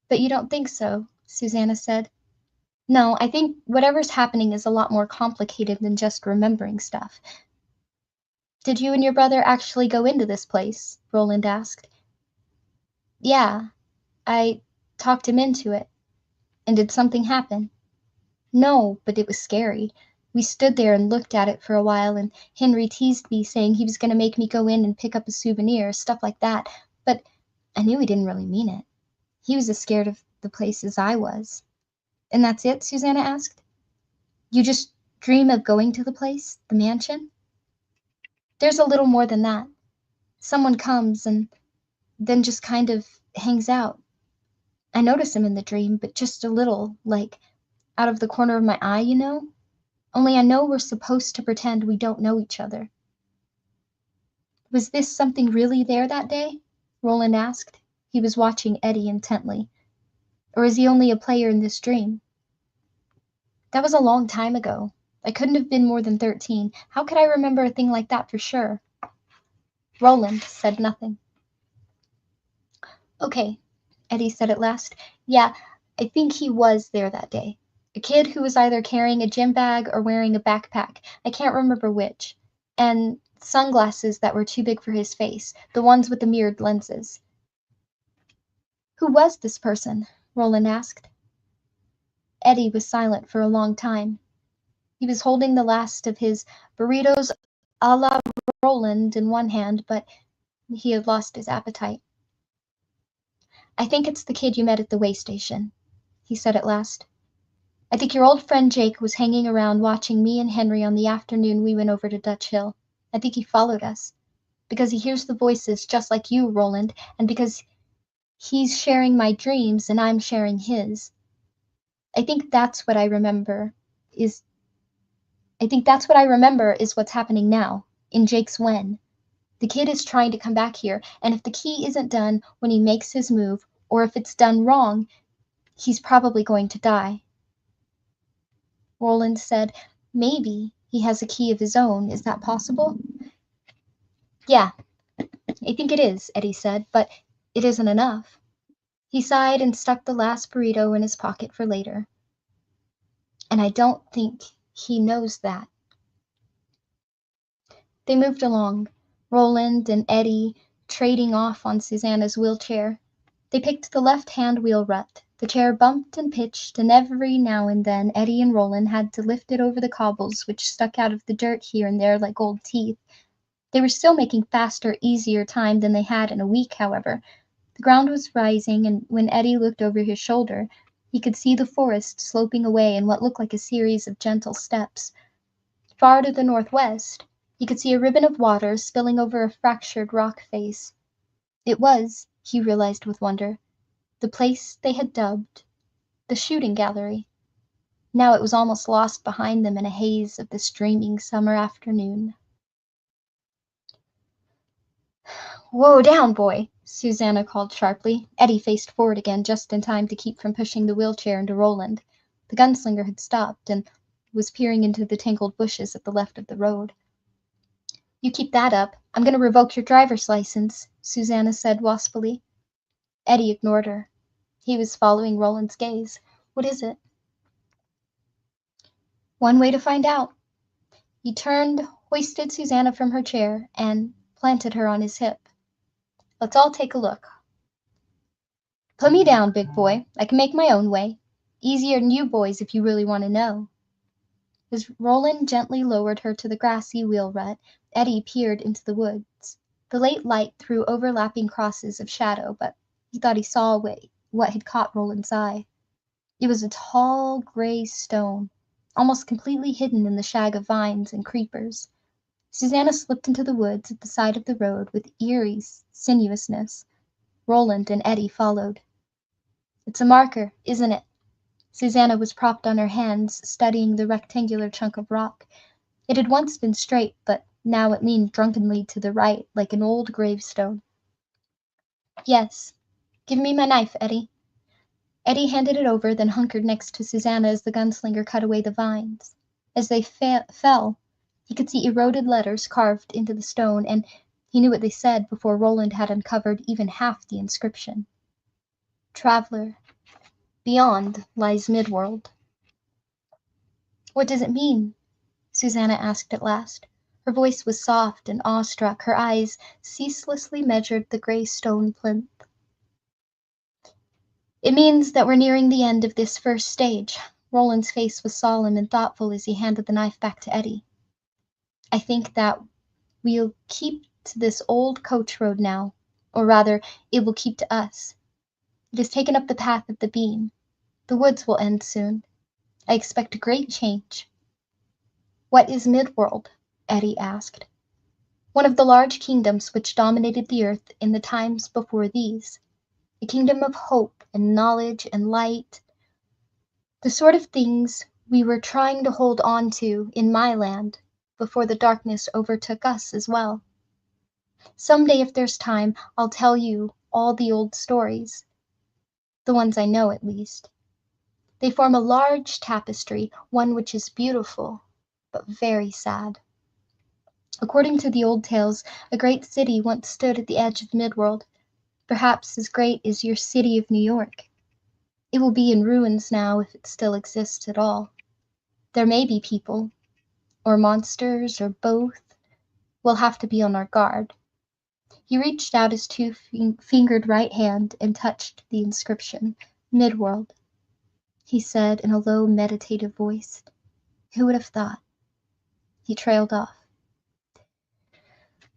But you don't think so, Susanna said. No, I think whatever's happening is a lot more complicated than just remembering stuff. Did you and your brother actually go into this place? Roland asked. Yeah, I talked him into it. And did something happen? No, but it was scary. We stood there and looked at it for a while, and Henry teased me, saying he was going to make me go in and pick up a souvenir, stuff like that. But I knew he didn't really mean it. He was as scared of the place as I was. And that's it? Susanna asked. You just dream of going to the place, the mansion? There's a little more than that. Someone comes and then just kind of hangs out. I notice him in the dream, but just a little, like out of the corner of my eye, you know? Only I know we're supposed to pretend we don't know each other. Was this something really there that day? Roland asked. He was watching Eddie intently. Or is he only a player in this dream? That was a long time ago. I couldn't have been more than 13. How could I remember a thing like that for sure? Roland said nothing. Okay, Eddie said at last. Yeah, I think he was there that day. A kid who was either carrying a gym bag or wearing a backpack. I can't remember which. And sunglasses that were too big for his face, the ones with the mirrored lenses. Who was this person? Roland asked. Eddie was silent for a long time. He was holding the last of his burritos a la Roland in one hand, but he had lost his appetite. I think it's the kid you met at the way station, he said at last. I think your old friend Jake was hanging around watching me and Henry on the afternoon we went over to Dutch Hill. I think he followed us, because he hears the voices just like you, Roland, and because he's sharing my dreams and I'm sharing his. I think that's what I remember is what's happening now, in Jake's Wen. The kid is trying to come back here, and if the key isn't done when he makes his move, or if it's done wrong, he's probably going to die. Roland said, maybe he has a key of his own. Is that possible? Yeah, I think it is, Eddie said, but it isn't enough. He sighed and stuck the last burrito in his pocket for later. And I don't think he knows that. They moved along, Roland and Eddie trading off on Susanna's wheelchair. They picked the left-hand wheel rut. The chair bumped and pitched, and every now and then Eddie and Roland had to lift it over the cobbles which stuck out of the dirt here and there like old teeth. They were still making faster, easier time than they had in a week, however. The ground was rising, and when Eddie looked over his shoulder, he could see the forest sloping away in what looked like a series of gentle steps. Far to the northwest, he could see a ribbon of water spilling over a fractured rock face. It was, he realized with wonder, the place they had dubbed the shooting gallery. Now it was almost lost behind them in a haze of this dreaming summer afternoon. Whoa down, boy, Susanna called sharply. Eddie faced forward again just in time to keep from pushing the wheelchair into Roland. The gunslinger had stopped and was peering into the tangled bushes at the left of the road. You keep that up. I'm going to revoke your driver's license, Susanna said wistfully. Eddie ignored her. He was following Roland's gaze. What is it? One way to find out. He turned, hoisted Susanna from her chair, and planted her on his hip. Let's all take a look. Put me down, big boy. I can make my own way. Easier than you boys if you really want to know. As Roland gently lowered her to the grassy wheel rut, Eddie peered into the woods. The late light threw overlapping crosses of shadow, but he thought he saw what had caught Roland's eye. It was a tall, gray stone, almost completely hidden in the shag of vines and creepers. Susanna slipped into the woods at the side of the road with eerie sinuousness. Roland and Eddie followed. It's a marker, isn't it? Susanna was propped on her hands, studying the rectangular chunk of rock. It had once been straight, but now it leaned drunkenly to the right, like an old gravestone. Yes. Give me my knife, Eddie. Eddie handed it over, then hunkered next to Susanna as the gunslinger cut away the vines. As they fell, he could see eroded letters carved into the stone, and he knew what they said before Roland had uncovered even half the inscription. Traveler, beyond lies Midworld. What does it mean? Susanna asked at last. Her voice was soft and awestruck. Her eyes ceaselessly measured the gray stone plinth. It means that we're nearing the end of this first stage. Roland's face was solemn and thoughtful as he handed the knife back to Eddie. I think that we'll keep to this old coach road now, or rather, it will keep to us. It has taken up the path of the beam. The woods will end soon. I expect a great change. What is Midworld? Eddie asked. One of the large kingdoms which dominated the earth in the times before these. A kingdom of hope and knowledge and light. The sort of things we were trying to hold on to in my land before the darkness overtook us as well. Someday, if there's time, I'll tell you all the old stories. The ones I know, at least. They form a large tapestry, one which is beautiful, but very sad. According to the old tales, a great city once stood at the edge of Midworld, perhaps as great as your city of New York. It will be in ruins now if it still exists at all. There may be people, or monsters, or both. We'll have to be on our guard. He reached out his two-fingered right hand and touched the inscription, Midworld. He said in a low, meditative voice. Who would have thought? He trailed off.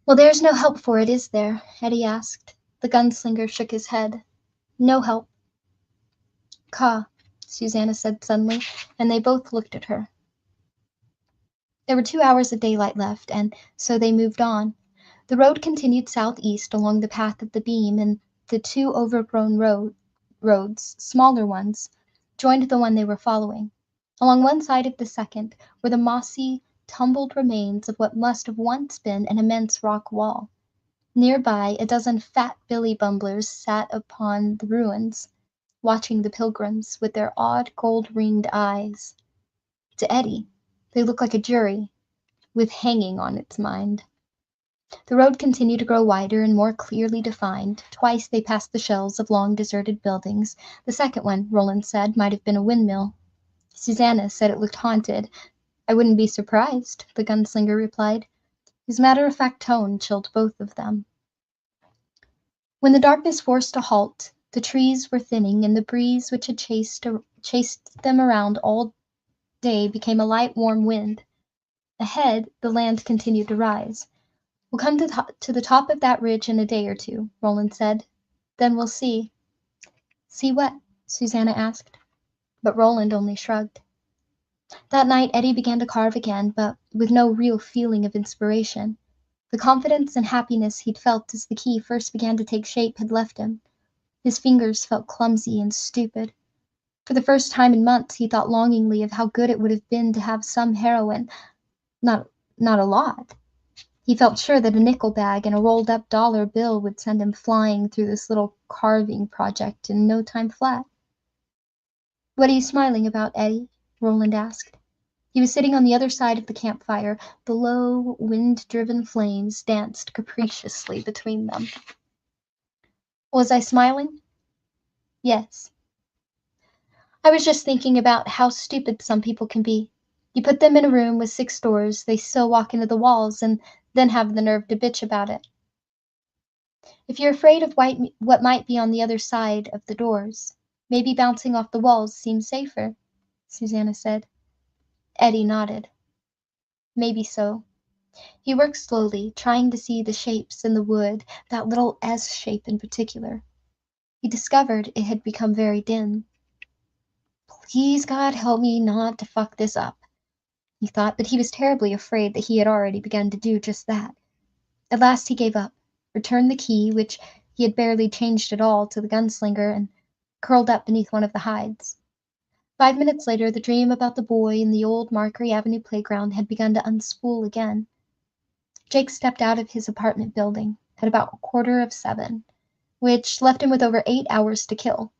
Well, there's no help for it, is there? Eddie asked. The gunslinger shook his head. No help. Ka, Susanna said suddenly, and they both looked at her. There were 2 hours of daylight left, and so they moved on. The road continued southeast along the path of the beam, and the two overgrown roads, smaller ones, joined the one they were following. Along one side of the second were the mossy, tumbled remains of what must have once been an immense rock wall. Nearby, a dozen fat billy bumblers sat upon the ruins, watching the pilgrims with their odd gold-ringed eyes. To Eddie, they looked like a jury, with hanging on its mind. The road continued to grow wider and more clearly defined. Twice they passed the shells of long deserted buildings. The second one, Roland said, might have been a windmill. Susanna said it looked haunted. I wouldn't be surprised, the gunslinger replied. His matter-of-fact tone chilled both of them. When the darkness forced a halt, the trees were thinning, and the breeze which had chased them around all day became a light, warm wind. Ahead, the land continued to rise. We'll come to the top of that ridge in a day or two, Roland said. Then we'll see. See what? Susanna asked. But Roland only shrugged. That night, Eddie began to carve again, but with no real feeling of inspiration. The confidence and happiness he'd felt as the key first began to take shape had left him. His fingers felt clumsy and stupid. For the first time in months, he thought longingly of how good it would have been to have some heroin. Not a lot. He felt sure that a nickel bag and a rolled-up dollar bill would send him flying through this little carving project in no time flat. What are you smiling about, Eddie? Roland asked. He was sitting on the other side of the campfire. The low, wind-driven flames danced capriciously between them. Was I smiling? Yes. I was just thinking about how stupid some people can be. You put them in a room with 6 doors, they still walk into the walls and then have the nerve to bitch about it. If you're afraid of what might be on the other side of the doors, maybe bouncing off the walls seems safer, Susanna said. Eddie nodded. Maybe so. He worked slowly, trying to see the shapes in the wood, that little S shape in particular. He discovered it had become very dim. Please, God, help me not to fuck this up, he thought, but he was terribly afraid that he had already begun to do just that. At last he gave up, returned the key, which he had barely changed at all, to the gunslinger, and curled up beneath one of the hides. 5 minutes later, the dream about the boy in the old Markery Avenue playground had begun to unspool again. Jake stepped out of his apartment building at about 6:45, which left him with over 8 hours to kill.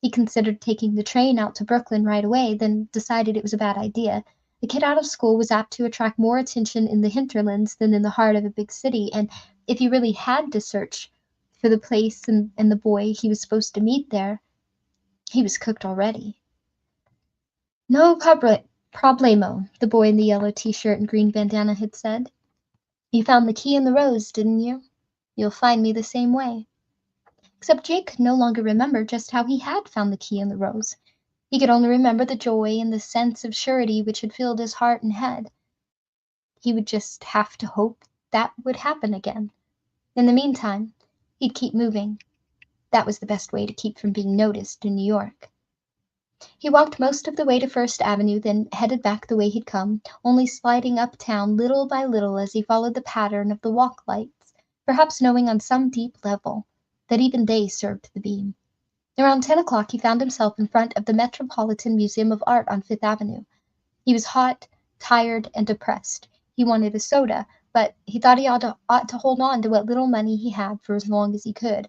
He considered taking the train out to Brooklyn right away, then decided it was a bad idea. A kid out of school was apt to attract more attention in the hinterlands than in the heart of a big city, and if he really had to search for the place and the boy he was supposed to meet there, he was cooked already. No problemo, the boy in the yellow t-shirt and green bandana had said. You found the key in the rose, didn't you? You'll find me the same way. Except Jake could no longer remember just how he had found the key in the rose. He could only remember the joy and the sense of surety which had filled his heart and head. He would just have to hope that would happen again. In the meantime, he'd keep moving. That was the best way to keep from being noticed in New York. He walked most of the way to First Avenue, then headed back the way he'd come, only sliding uptown little by little as he followed the pattern of the walk lights, perhaps knowing on some deep level that even they served the beam. Around 10 o'clock he found himself in front of the Metropolitan Museum of Art on Fifth Avenue. He was hot, tired, and depressed. He wanted a soda, but he thought he ought to hold on to what little money he had for as long as he could.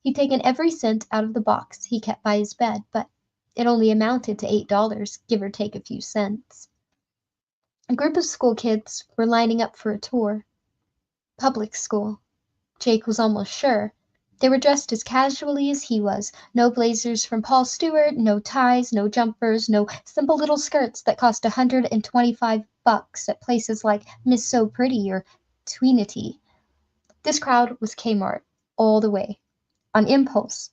He'd taken every cent out of the box he kept by his bed, but it only amounted to $8, give or take a few cents. A group of school kids were lining up for a tour. Public school. Jake was almost sure. They were dressed as casually as he was. No blazers from Paul Stewart, no ties, no jumpers, no simple little skirts that cost $125 at places like Miss So Pretty or Tweenity. This crowd was Kmart all the way. On impulse,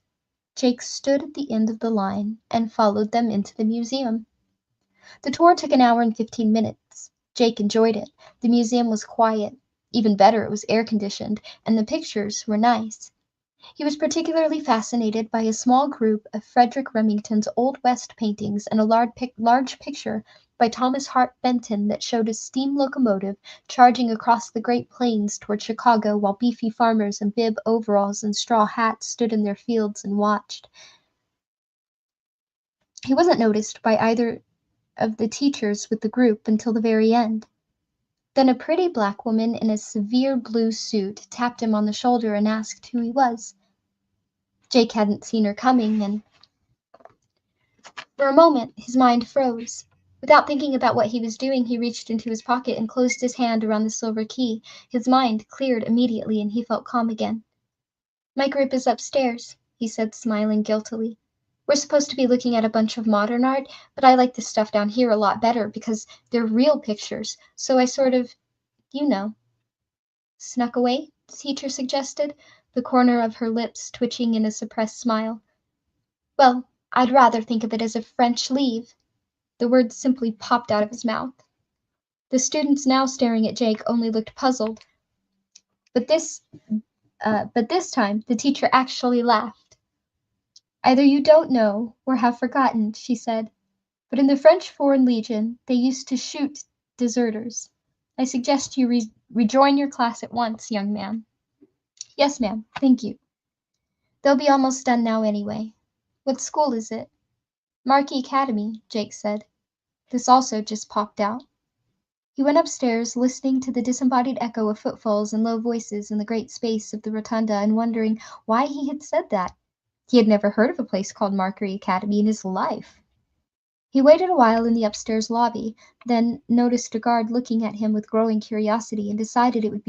Jake stood at the end of the line and followed them into the museum. The tour took an hour and 15 minutes. Jake enjoyed it. The museum was quiet. Even better, it was air-conditioned, and the pictures were nice. He was particularly fascinated by a small group of Frederick Remington's Old West paintings and a large picture by Thomas Hart Benton that showed a steam locomotive charging across the Great Plains toward Chicago while beefy farmers in bib overalls and straw hats stood in their fields and watched. He wasn't noticed by either of the teachers with the group until the very end. Then a pretty black woman in a severe blue suit tapped him on the shoulder and asked who he was. Jake hadn't seen her coming, and for a moment his mind froze. Without thinking about what he was doing, he reached into his pocket and closed his hand around the silver key. His mind cleared immediately, and he felt calm again. My group is upstairs, he said, smiling guiltily. We're supposed to be looking at a bunch of modern art, but I like this stuff down here a lot better because they're real pictures, so I sort of, you know. Snuck away, the teacher suggested, the corner of her lips twitching in a suppressed smile. Well, I'd rather think of it as a French leave. The words simply popped out of his mouth. The students now staring at Jake only looked puzzled. But this time, the teacher actually laughed. Either you don't know or have forgotten, she said, but in the French Foreign Legion, they used to shoot deserters. I suggest you rejoin your class at once, young man. Yes, ma'am, thank you. They'll be almost done now anyway. What school is it? Markey Academy, Jake said. This also just popped out. He went upstairs, listening to the disembodied echo of footfalls and low voices in the great space of the rotunda and wondering why he had said that. He had never heard of a place called Markery Academy in his life. He waited a while in the upstairs lobby, then noticed a guard looking at him with growing curiosity and decided it wouldn't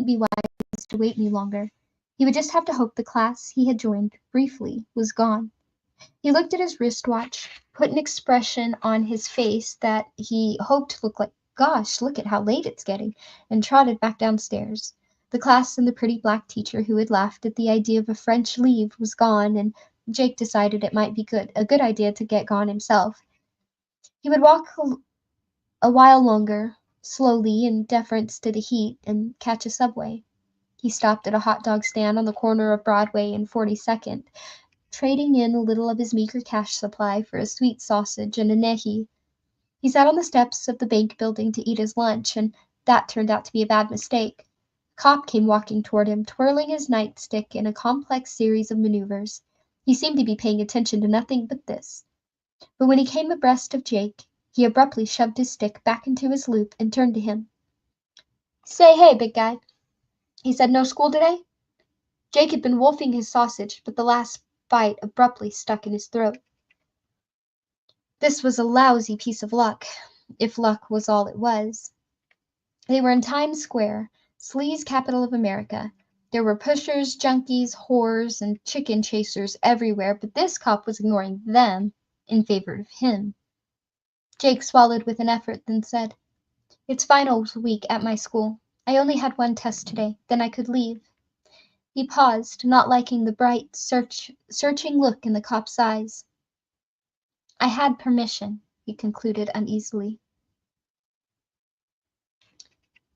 be wise to wait any longer. He would just have to hope the class he had joined briefly was gone. He looked at his wristwatch, put an expression on his face that he hoped to look like, "Gosh, look at how late it's getting," and trotted back downstairs. The class and the pretty black teacher who had laughed at the idea of a French leave was gone, and Jake decided it might be a good idea to get gone himself. He would walk a while longer, slowly in deference to the heat, and catch a subway. He stopped at a hot dog stand on the corner of Broadway and 42nd, trading in a little of his meager cash supply for a sweet sausage and a nehi. He sat on the steps of the bank building to eat his lunch, and that turned out to be a bad mistake. A cop came walking toward him, twirling his nightstick in a complex series of maneuvers. He seemed to be paying attention to nothing but this. But when he came abreast of Jake, he abruptly shoved his stick back into his loop and turned to him. "Say, hey, big guy," he said, "no school today?" Jake had been wolfing his sausage, but the last bite abruptly stuck in his throat. This was a lousy piece of luck, if luck was all it was. They were in Times Square, sleaze capital of America. There were pushers, junkies, whores, and chicken chasers everywhere, but this cop was ignoring them in favor of him. Jake swallowed with an effort, then said, "It's finals week at my school. I only had one test today, then I could leave." He paused, not liking the bright, searching look in the cop's eyes. "I had permission," he concluded uneasily.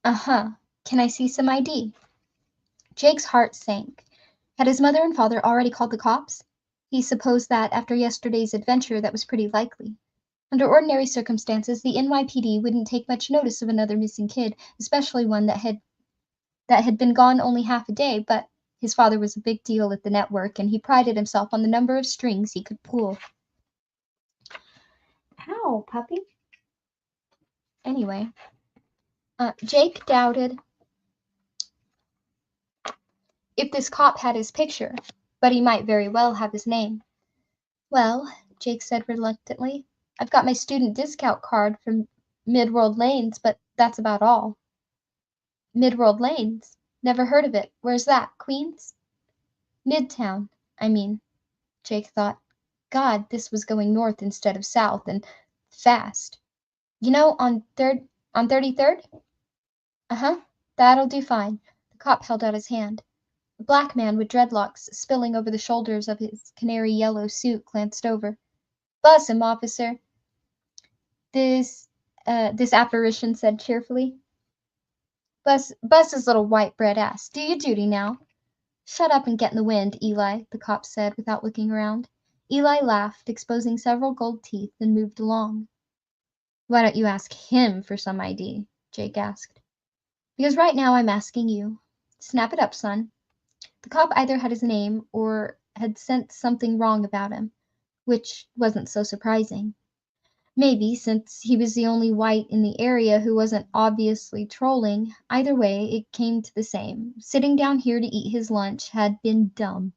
"Uh-huh. Can I see some ID?" Jake's heart sank. Had his mother and father already called the cops? He supposed that, after yesterday's adventure, that was pretty likely. Under ordinary circumstances, the NYPD wouldn't take much notice of another missing kid, especially one that had been gone only half a day, but his father was a big deal at the network, and he prided himself on the number of strings he could pull. Ow, puppy. Anyway, Jake doubted if this cop had his picture, but he might very well have his name. "Well," Jake said reluctantly, "I've got my student discount card from Midworld Lanes, but that's about all." "Midworld Lanes? Never heard of it. Where's that? Queens?" "Midtown, I mean," Jake thought. God, this was going north instead of south, and fast. "You know, on 33rd?" "Uh-huh. That'll do fine." The cop held out his hand. A black man with dreadlocks spilling over the shoulders of his canary yellow suit glanced over. "Bus him, officer," this apparition said cheerfully. Bus his little white bread ass. Do your duty now." "Shut up and get in the wind, Eli," the cop said without looking around. Eli laughed, exposing several gold teeth, and moved along. "Why don't you ask him for some ID?" Jake asked. "Because right now I'm asking you. Snap it up, son." The cop either had his name or had sensed something wrong about him, which wasn't so surprising. Maybe, since he was the only white in the area who wasn't obviously trolling, either way, it came to the same. Sitting down here to eat his lunch had been dumb.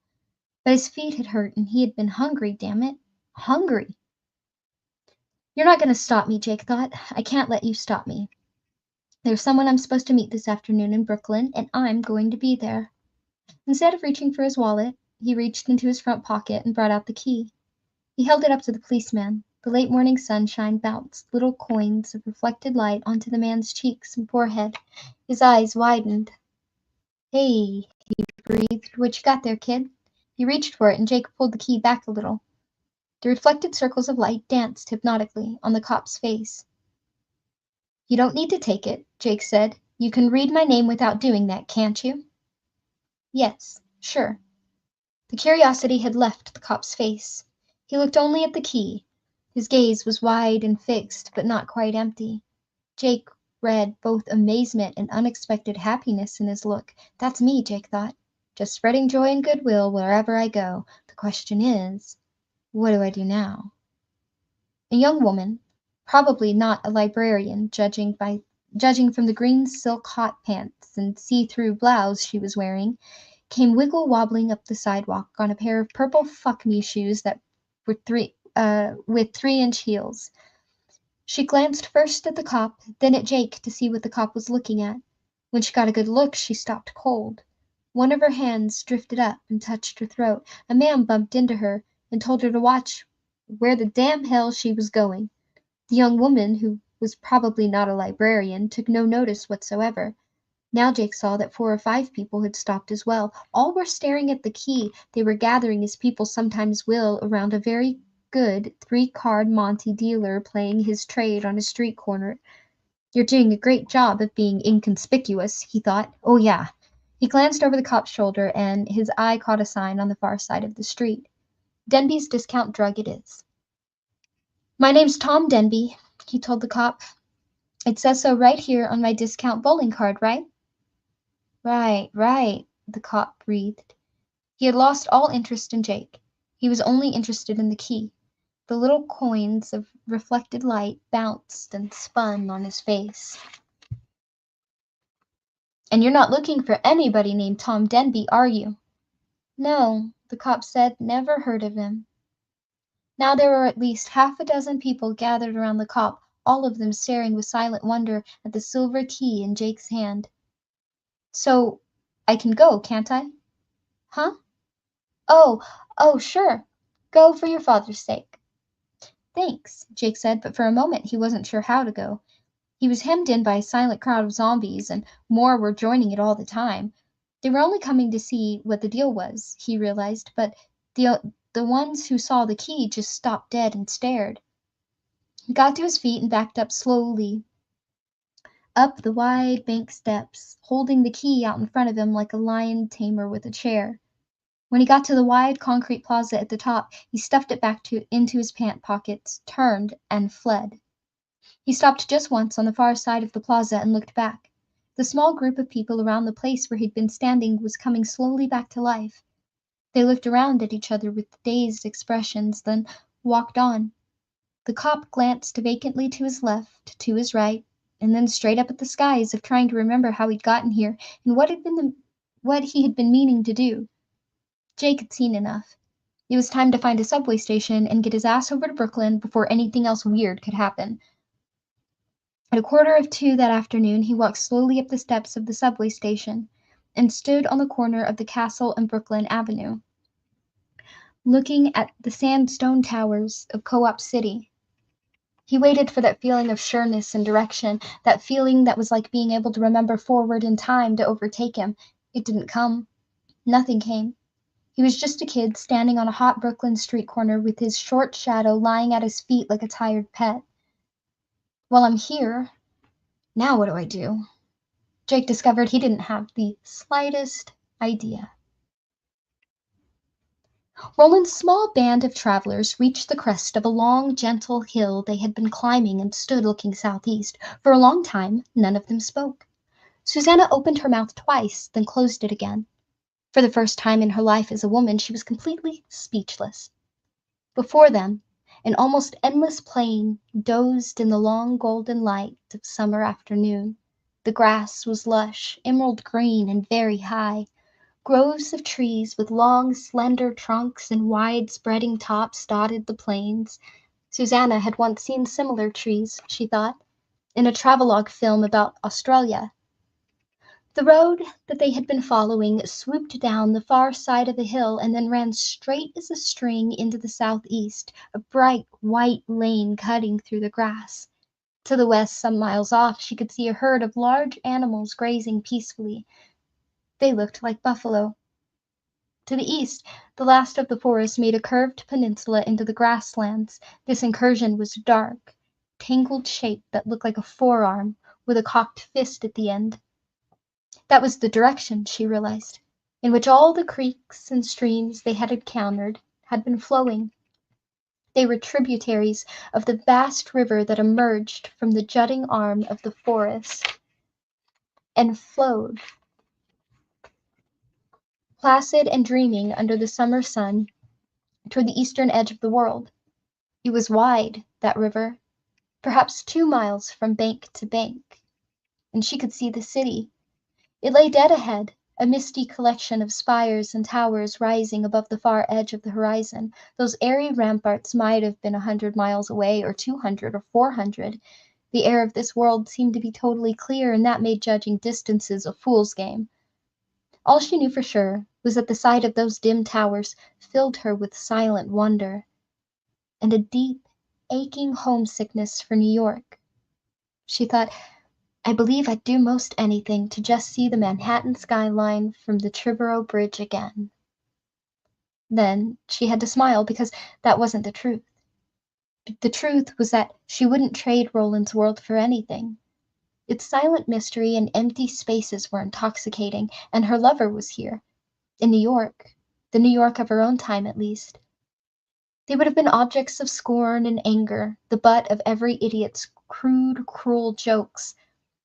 But his feet had hurt and he had been hungry, damn it. Hungry. "You're not going to stop me," Jake thought. "I can't let you stop me. There's someone I'm supposed to meet this afternoon in Brooklyn, and I'm going to be there." Instead of reaching for his wallet, he reached into his front pocket and brought out the key. He held it up to the policeman. The late morning sunshine bounced little coins of reflected light onto the man's cheeks and forehead. His eyes widened. "Hey," he breathed. "What you got there, kid?" He reached for it, and Jake pulled the key back a little. The reflected circles of light danced hypnotically on the cop's face. "You don't need to take it," Jake said. "You can read my name without doing that, can't you?" "Yes, sure." The curiosity had left the cop's face. He looked only at the key. His gaze was wide and fixed, but not quite empty. Jake read both amazement and unexpected happiness in his look. "That's me," Jake thought. "Just spreading joy and goodwill wherever I go. The question is, what do I do now?" A young woman, probably not a librarian, judging from the green silk hot pants and see-through blouse she was wearing, came wiggle-wobbling up the sidewalk on a pair of purple fuck-me shoes that were with 3-inch heels. She glanced first at the cop, then at Jake to see what the cop was looking at. When she got a good look, she stopped cold. One of her hands drifted up and touched her throat. A man bumped into her, and told her to watch where the damn hell she was going. The young woman, who was probably not a librarian, took no notice whatsoever. Now Jake saw that 4 or 5 people had stopped as well. All were staring at the key. They were gathering as people sometimes will around a very good 3-card Monte dealer playing his trade on a street corner. You're doing a great job of being inconspicuous, he thought. Oh, yeah. He glanced over the cop's shoulder, and his eye caught a sign on the far side of the street. Denby's Discount Drug it is. My name's Tom Denby, he told the cop. It says so right here on my discount bowling card, right? Right, the cop breathed. He had lost all interest in Jake. He was only interested in the key. The little coins of reflected light bounced and spun on his face. And you're not looking for anybody named Tom Denby, are you? No, the cop said, never heard of him. Now there were at least half a dozen people gathered around the cop, all of them staring with silent wonder at the silver key in Jake's hand. So, I can go, can't I? Huh? Oh, sure. Go for your father's sake. Thanks, Jake said, but for a moment he wasn't sure how to go. He was hemmed in by a silent crowd of zombies, and more were joining it all the time. They were only coming to see what the deal was, he realized, but the ones who saw the key just stopped dead and stared. He got to his feet and backed up slowly up the wide bank steps, holding the key out in front of him like a lion tamer with a chair. When he got to the wide concrete plaza at the top, he stuffed it back into his pant pockets, turned, and fled. He stopped just once on the far side of the plaza and looked back. The small group of people around the place where he'd been standing was coming slowly back to life. They looked around at each other with dazed expressions, then walked on. The cop glanced vacantly to his left, to his right, and then straight up at the sky as if trying to remember how he'd gotten here and what he had been meaning to do. Jake had seen enough. It was time to find a subway station and get his ass over to Brooklyn before anything else weird could happen. At 1:45 that afternoon, he walked slowly up the steps of the subway station and stood on the corner of the Castle and Brooklyn Avenue, looking at the sandstone towers of Co-op City. He waited for that feeling of sureness and direction, that feeling that was like being able to remember forward in time to overtake him. It didn't come. Nothing came. He was just a kid standing on a hot Brooklyn street corner with his short shadow lying at his feet like a tired pet. Well, I'm here. Now what do I do? Jake discovered he didn't have the slightest idea. Roland's small band of travelers reached the crest of a long, gentle hill they had been climbing and stood looking southeast. For a long time, none of them spoke. Susanna opened her mouth twice, then closed it again. For the first time in her life as a woman, she was completely speechless. Before them, an almost endless plain dozed in the long golden light of summer afternoon. The grass was lush, emerald green, and very high. Groves of trees with long, slender trunks and wide, spreading tops dotted the plains. Susanna had once seen similar trees, she thought, in a travelogue film about Australia. The road that they had been following swooped down the far side of the hill and then ran straight as a string into the southeast, a bright white lane cutting through the grass. To the west, some miles off, she could see a herd of large animals grazing peacefully. They looked like buffalo. To the east, the last of the forest made a curved peninsula into the grasslands. This incursion was a dark, tangled shape that looked like a forearm with a cocked fist at the end. That was the direction, she realized, in which all the creeks and streams they had encountered had been flowing. They were tributaries of the vast river that emerged from the jutting arm of the forest and flowed, placid and dreaming under the summer sun, toward the eastern edge of the world. It was wide, that river, perhaps 2 miles from bank to bank, and she could see the city. It lay dead ahead, a misty collection of spires and towers rising above the far edge of the horizon. Those airy ramparts might have been 100 miles away, or 200, or 400. The air of this world seemed to be totally clear, and that made judging distances a fool's game. All she knew for sure was that the sight of those dim towers filled her with silent wonder and a deep, aching homesickness for New York. She thought, I believe I'd do most anything to just see the Manhattan skyline from the Triborough Bridge again. Then she had to smile because that wasn't the truth. The truth was that she wouldn't trade Roland's world for anything. Its silent mystery and empty spaces were intoxicating, and her lover was here, in New York, the New York of her own time at least. They would have been objects of scorn and anger, the butt of every idiot's crude, cruel jokes.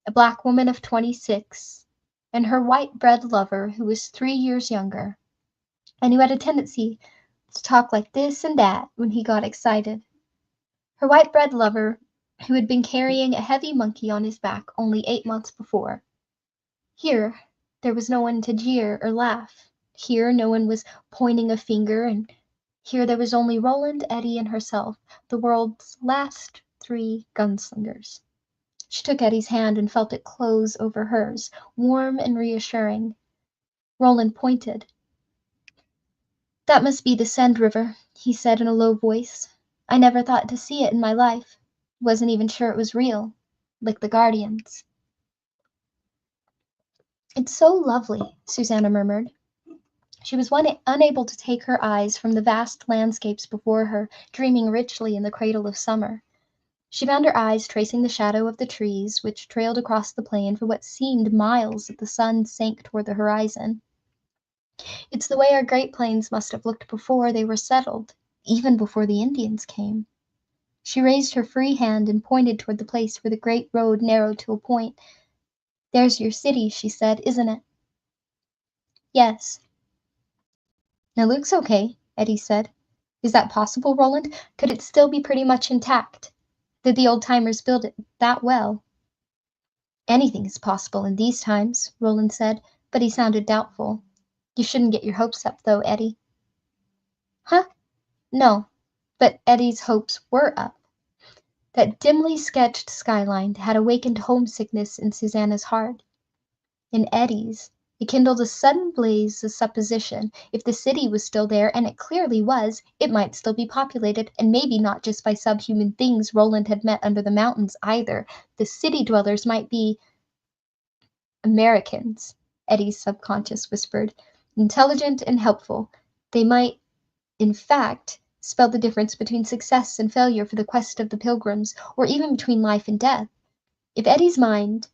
A black woman of 26, and her white-bread lover who was 3 years younger, and who had a tendency to talk like this and that when he got excited. Her white-bread lover who had been carrying a heavy monkey on his back only 8 months before. Here, there was no one to jeer or laugh. Here, no one was pointing a finger, and here there was only Roland, Eddie, and herself, the world's last 3 gunslingers. She took Eddie's hand and felt it close over hers, warm and reassuring. Roland pointed. That must be the Send River, he said in a low voice. I never thought to see it in my life. Wasn't even sure it was real, like the Guardians. It's so lovely, Susanna murmured. She was unable to take her eyes from the vast landscapes before her, dreaming richly in the cradle of summer. She found her eyes tracing the shadow of the trees, which trailed across the plain for what seemed miles as the sun sank toward the horizon. It's the way our Great Plains must have looked before they were settled, even before the Indians came. She raised her free hand and pointed toward the place where the great road narrowed to a point. There's your city, she said, isn't it? Yes. It looks okay, Eddie said. Is that possible, Roland? Could it still be pretty much intact? Did the old-timers build it that well? Anything is possible in these times, Roland said, but he sounded doubtful. You shouldn't get your hopes up, though, Eddie. Huh? No, but Eddie's hopes were up. That dimly sketched skyline had awakened homesickness in Susanna's heart. In Eddie's, it kindled a sudden blaze of supposition. If the city was still there, and it clearly was, it might still be populated, and maybe not just by subhuman things Roland had met under the mountains either. The city dwellers might be Americans, Eddie's subconscious whispered, intelligent and helpful. They might, in fact, spell the difference between success and failure for the quest of the pilgrims, or even between life and death. In Eddie's mind,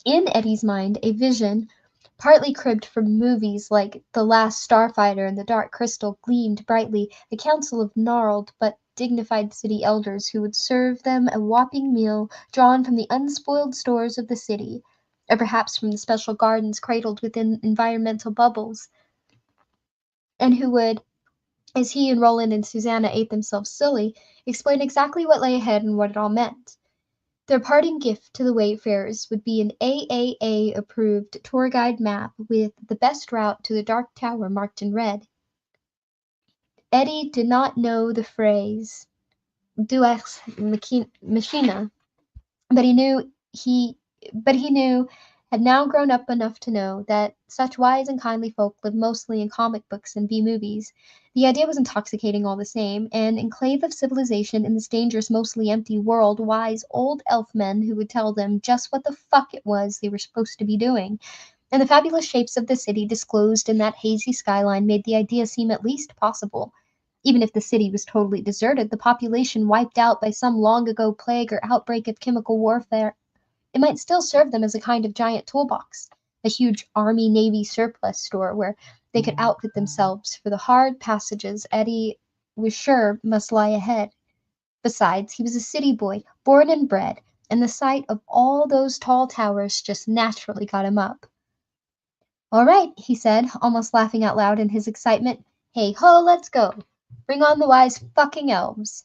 a vision, partly cribbed from movies like The Last Starfighter and The Dark Crystal, gleamed brightly, a council of gnarled but dignified city elders who would serve them a whopping meal drawn from the unspoiled stores of the city, or perhaps from the special gardens cradled within environmental bubbles, and who would, as he and Roland and Susanna ate themselves silly, explain exactly what lay ahead and what it all meant. Their parting gift to the wayfarers would be an AAA-approved tour guide map with the best route to the Dark Tower marked in red. Eddie did not know the phrase "Deus Machina," but he knew had now grown up enough to know that such wise and kindly folk live mostly in comic books and B-movies. The idea was intoxicating all the same, an enclave of civilization in this dangerous, mostly empty world, wise old elf men who would tell them just what the fuck it was they were supposed to be doing. And the fabulous shapes of the city disclosed in that hazy skyline made the idea seem at least possible. Even if the city was totally deserted, the population wiped out by some long-ago plague or outbreak of chemical warfare, it might still serve them as a kind of giant toolbox, a huge Army-Navy surplus store where they could outfit themselves for the hard passages Eddie was sure must lie ahead. Besides, he was a city boy, born and bred, and the sight of all those tall towers just naturally got him up. All right, he said, almost laughing out loud in his excitement. Hey ho, let's go. Bring on the wise fucking elves.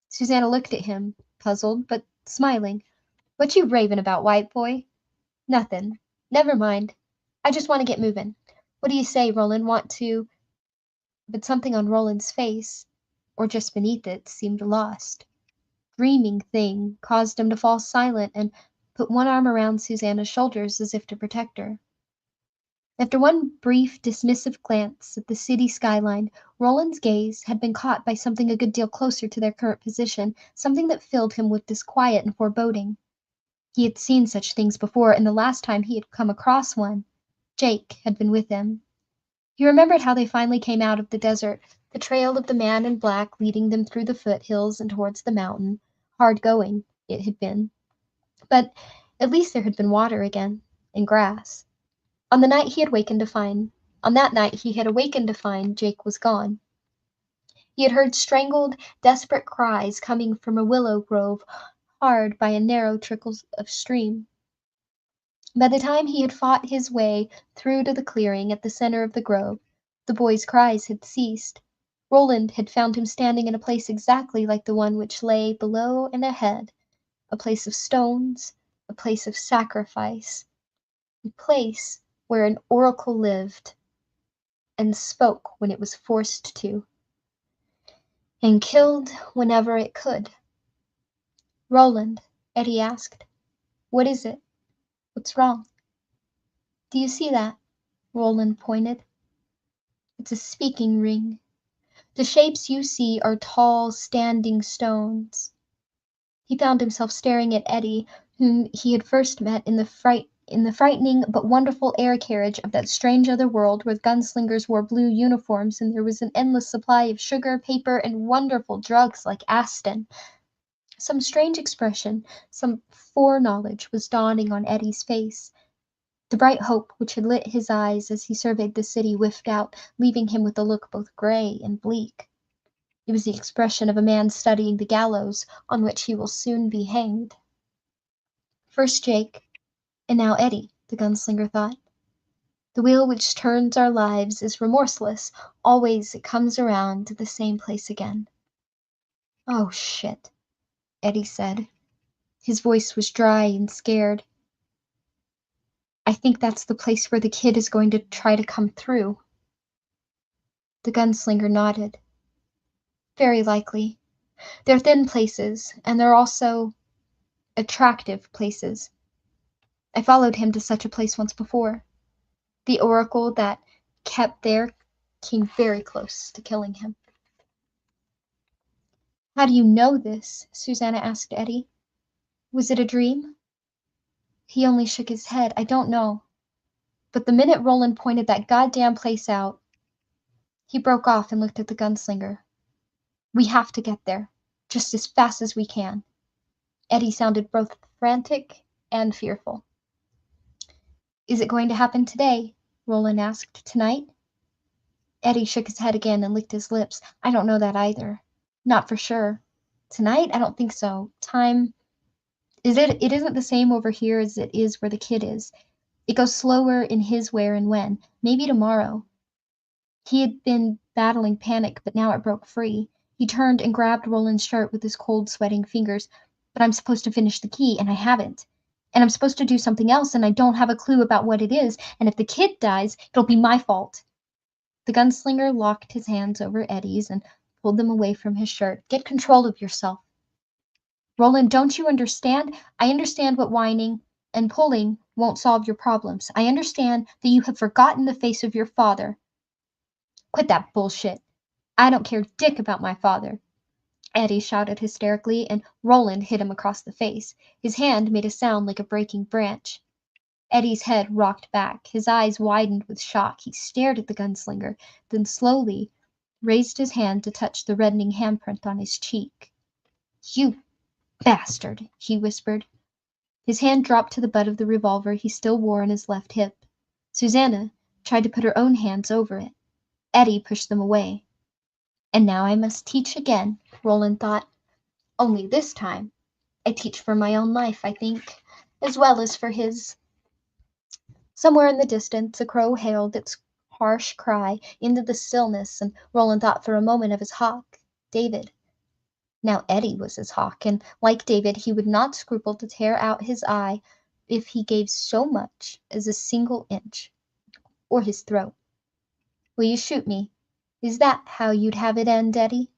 Susanna looked at him, puzzled, but smiling. What you raving about, white boy? Nothin'. Never mind. I just want to get movin'. What do you say, Roland? Want to—" But something on Roland's face, or just beneath it, seemed lost. Dreaming thing caused him to fall silent and put one arm around Susanna's shoulders as if to protect her. After one brief, dismissive glance at the city skyline, Roland's gaze had been caught by something a good deal closer to their current position, something that filled him with disquiet and foreboding. He had seen such things before, and the last time he had come across one, Jake had been with him. He remembered how they finally came out of the desert, the trail of the man in black leading them through the foothills and towards the mountain. Hard going, it had been. But at least there had been water again, and grass. On that night he had awakened to find Jake was gone. He had heard strangled, desperate cries coming from a willow grove hard by a narrow trickle of stream. By the time he had fought his way through to the clearing at the center of the grove, the boy's cries had ceased. Roland had found him standing in a place exactly like the one which lay below and ahead, a place of stones, a place of sacrifice, a place where an oracle lived and spoke when it was forced to, and killed whenever it could. Roland, Eddie asked, what is it? What's wrong? Do you see that? Roland pointed. It's a speaking ring. The shapes you see are tall, standing stones. He found himself staring at Eddie, whom he had first met in the frightening but wonderful air carriage of that strange other world where gunslingers wore blue uniforms and there was an endless supply of sugar, paper, and wonderful drugs like Aston. Some strange expression, some foreknowledge was dawning on Eddie's face. The bright hope which had lit his eyes as he surveyed the city whiffed out, leaving him with a look both gray and bleak. It was the expression of a man studying the gallows on which he will soon be hanged. First Jake, and now Eddie, the gunslinger thought. The wheel which turns our lives is remorseless. Always it comes around to the same place again. Oh, shit, Eddie said. His voice was dry and scared. I think that's the place where the kid is going to try to come through. The gunslinger nodded. Very likely. They're thin places, and they're also attractive places. I followed him to such a place once before. The oracle that kept there came very close to killing him. How do you know this? Susanna asked Eddie. Was it a dream? He only shook his head. I don't know. But the minute Roland pointed that goddamn place out, he broke off and looked at the gunslinger. We have to get there, just as fast as we can. Eddie sounded both frantic and fearful. Is it going to happen today? Roland asked. Tonight? Eddie shook his head again and licked his lips. I don't know that either. Not for sure. Tonight? I don't think so. Time... It isn't the same over here as it is where the kid is. It goes slower in his where and when. Maybe tomorrow. He had been battling panic, but now it broke free. He turned and grabbed Roland's shirt with his cold, sweating fingers. But I'm supposed to finish the key, and I haven't. And I'm supposed to do something else, and I don't have a clue about what it is, and if the kid dies, it'll be my fault. The gunslinger locked his hands over Eddie's and pulled them away from his shirt. Get control of yourself. Roland, don't you understand? I understand what whining and pulling won't solve your problems. I understand that you have forgotten the face of your father. Quit that bullshit. I don't care dick about my father. Eddie shouted hysterically, and Roland hit him across the face. His hand made a sound like a breaking branch. Eddie's head rocked back. His eyes widened with shock. He stared at the gunslinger, then slowly raised his hand to touch the reddening handprint on his cheek. You bastard, he whispered. His hand dropped to the butt of the revolver he still wore on his left hip. Susanna tried to put her own hands over it. Eddie pushed them away. And now I must teach again, Roland thought. Only this time, I teach for my own life, I think, as well as for his. Somewhere in the distance, a crow hailed its harsh cry into the stillness, and Roland thought for a moment of his hawk, David. Now Eddie was his hawk, and like David, he would not scruple to tear out his eye if he gave so much as a single inch, or his throat. Will you shoot me? Is that how you'd have it end, Eddie?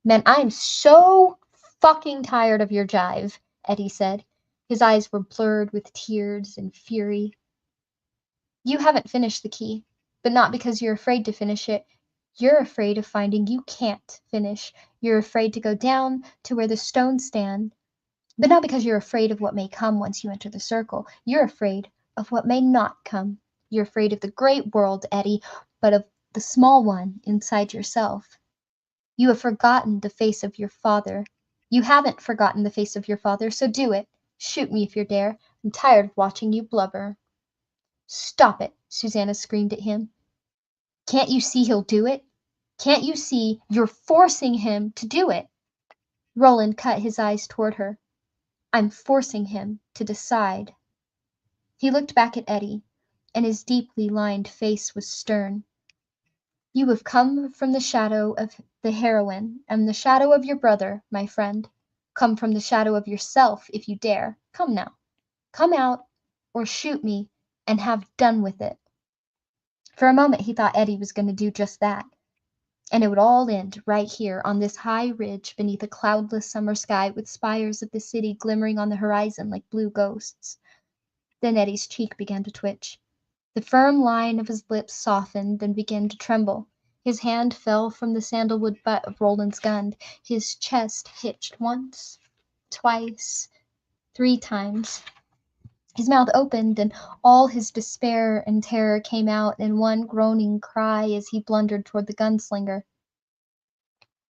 Man, I'm so fucking tired of your jive, Eddie said. His eyes were blurred with tears and fury. You haven't finished the key, but not because you're afraid to finish it. You're afraid of finding you can't finish. You're afraid to go down to where the stones stand, but not because you're afraid of what may come once you enter the circle. You're afraid of what may not come. You're afraid of the great world, Eddie, but of the small one inside yourself. You have forgotten the face of your father. You haven't forgotten the face of your father, so do it. Shoot me if you dare. I'm tired of watching you blubber. Stop it, Susanna screamed at him. Can't you see he'll do it? Can't you see you're forcing him to do it? Roland cut his eyes toward her. I'm forcing him to decide. He looked back at Eddie, and his deeply lined face was stern. You have come from the shadow of the heroine and the shadow of your brother, my friend. Come from the shadow of yourself if you dare. Come now. Come out, or shoot me, and have done with it. For a moment he thought Eddie was going to do just that, and it would all end right here on this high ridge beneath a cloudless summer sky with spires of the city glimmering on the horizon like blue ghosts. Then Eddie's cheek began to twitch. The firm line of his lips softened and began to tremble. His hand fell from the sandalwood butt of Roland's gun. His chest hitched once, twice, 3 times. His mouth opened, and all his despair and terror came out in one groaning cry as he blundered toward the gunslinger.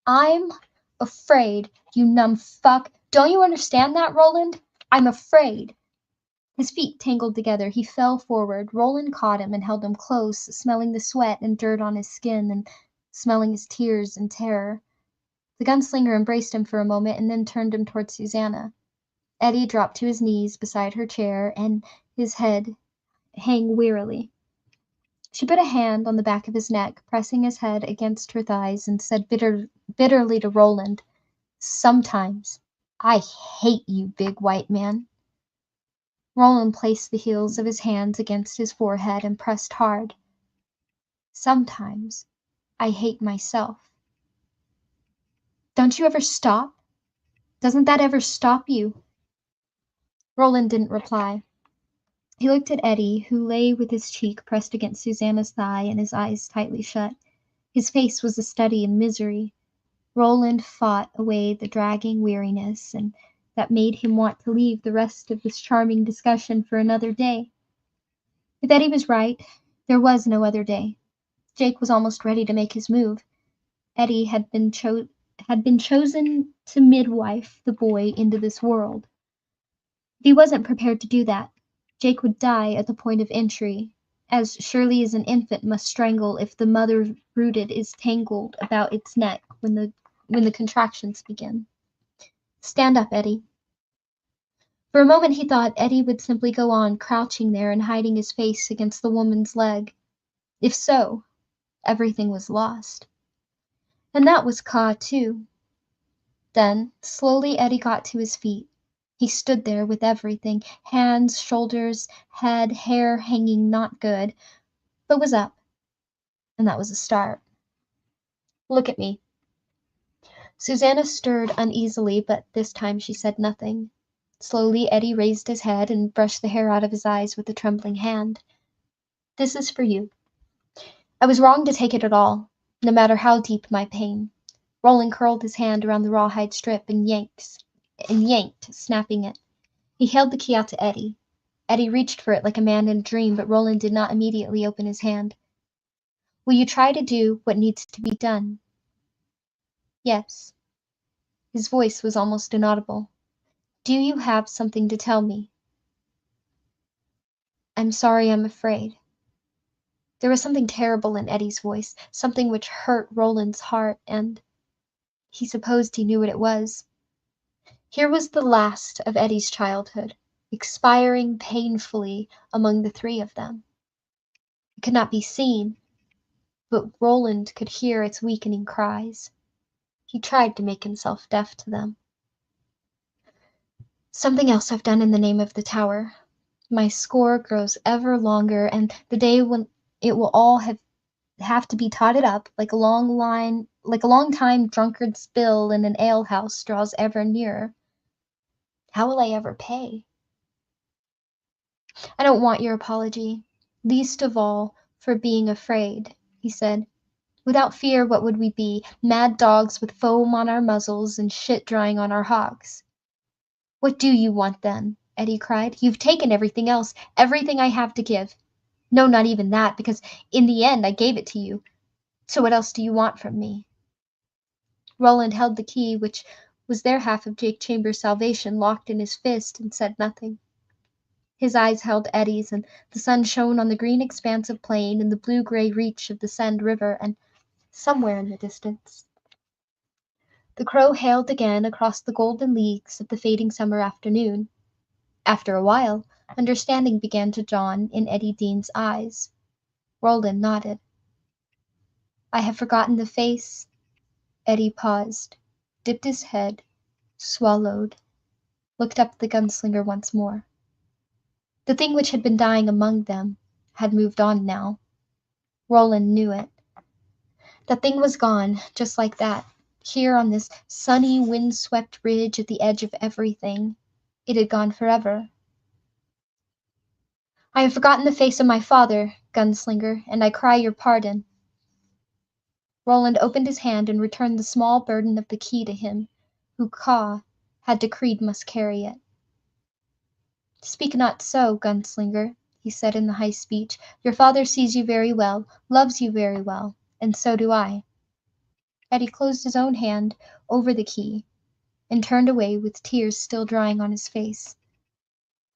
I'm afraid, you numb fuck. Don't you understand that, Roland? I'm afraid. His feet tangled together. He fell forward. Roland caught him and held him close, smelling the sweat and dirt on his skin and smelling his tears and terror. The gunslinger embraced him for a moment and then turned him toward Susanna. Eddie dropped to his knees beside her chair and his head hung wearily. She put a hand on the back of his neck, pressing his head against her thighs, and said bitterly to Roland, Sometimes I hate you, big white man. Roland placed the heels of his hands against his forehead and pressed hard. Sometimes I hate myself. Don't you ever stop? Doesn't that ever stop you? Roland didn't reply. He looked at Eddie, who lay with his cheek pressed against Susanna's thigh and his eyes tightly shut. His face was a study in misery. Roland fought away the dragging weariness, and that made him want to leave the rest of this charming discussion for another day. If Eddie was right, there was no other day. Jake was almost ready to make his move. Eddie had been chosen to midwife the boy into this world. If he wasn't prepared to do that, Jake would die at the point of entry, as surely as an infant must strangle if the mother rooted is tangled about its neck when the contractions begin. Stand up, Eddie. For a moment he thought Eddie would simply go on crouching there and hiding his face against the woman's leg. If so, everything was lost. And that was Ka, too. Then, slowly Eddie got to his feet. He stood there with everything, hands, shoulders, head, hair hanging not good, but was up. And that was a start. Look at me. Susanna stirred uneasily, but this time she said nothing. Slowly Eddie raised his head and brushed the hair out of his eyes with a trembling hand. This is for you. I was wrong to take it at all, no matter how deep my pain. Roland curled his hand around the rawhide strip and yanked, snapping it. He held the key out to Eddie. Eddie reached for it like a man in a dream, but Roland did not immediately open his hand. Will you try to do what needs to be done? Yes. His voice was almost inaudible. Do you have something to tell me? I'm sorry, I'm afraid. There was something terrible in Eddie's voice, something which hurt Roland's heart, and he supposed he knew what it was. Here was the last of Eddie's childhood, expiring painfully among the 3 of them. It could not be seen, but Roland could hear its weakening cries. He tried to make himself deaf to them. Something else I've done in the name of the tower. My score grows ever longer, and the day when it will all have to be totted up like a long time drunkard's bill in an alehouse draws ever nearer. How will I ever pay? I don't want your apology. Least of all for being afraid, he said. Without fear, what would we be? Mad dogs with foam on our muzzles and shit drying on our hocks. What do you want then? Eddie cried. You've taken everything else, everything I have to give. No, not even that, because in the end I gave it to you. So what else do you want from me? Roland held the key, which was their half of Jake Chambers' salvation, locked in his fist, and said nothing. His eyes held Eddie's, and the sun shone on the green expanse of plain and the blue-gray reach of the Sand River, and somewhere in the distance the crow hailed again across the golden leagues of the fading summer afternoon. After a while, understanding began to dawn in Eddie Dean's eyes. Roland nodded. I have forgotten the face. Eddie paused, dipped his head, swallowed, looked up at the gunslinger once more. The thing which had been dying among them had moved on now. Roland knew it. That thing was gone, just like that, here on this sunny, wind-swept ridge at the edge of everything. It had gone forever. I have forgotten the face of my father, gunslinger, and I cry your pardon. Roland opened his hand and returned the small burden of the key to him, who Ka had decreed must carry it. Speak not so, gunslinger, he said in the high speech. Your father sees you very well, loves you very well, and so do I. Eddie closed his own hand over the key and turned away with tears still drying on his face.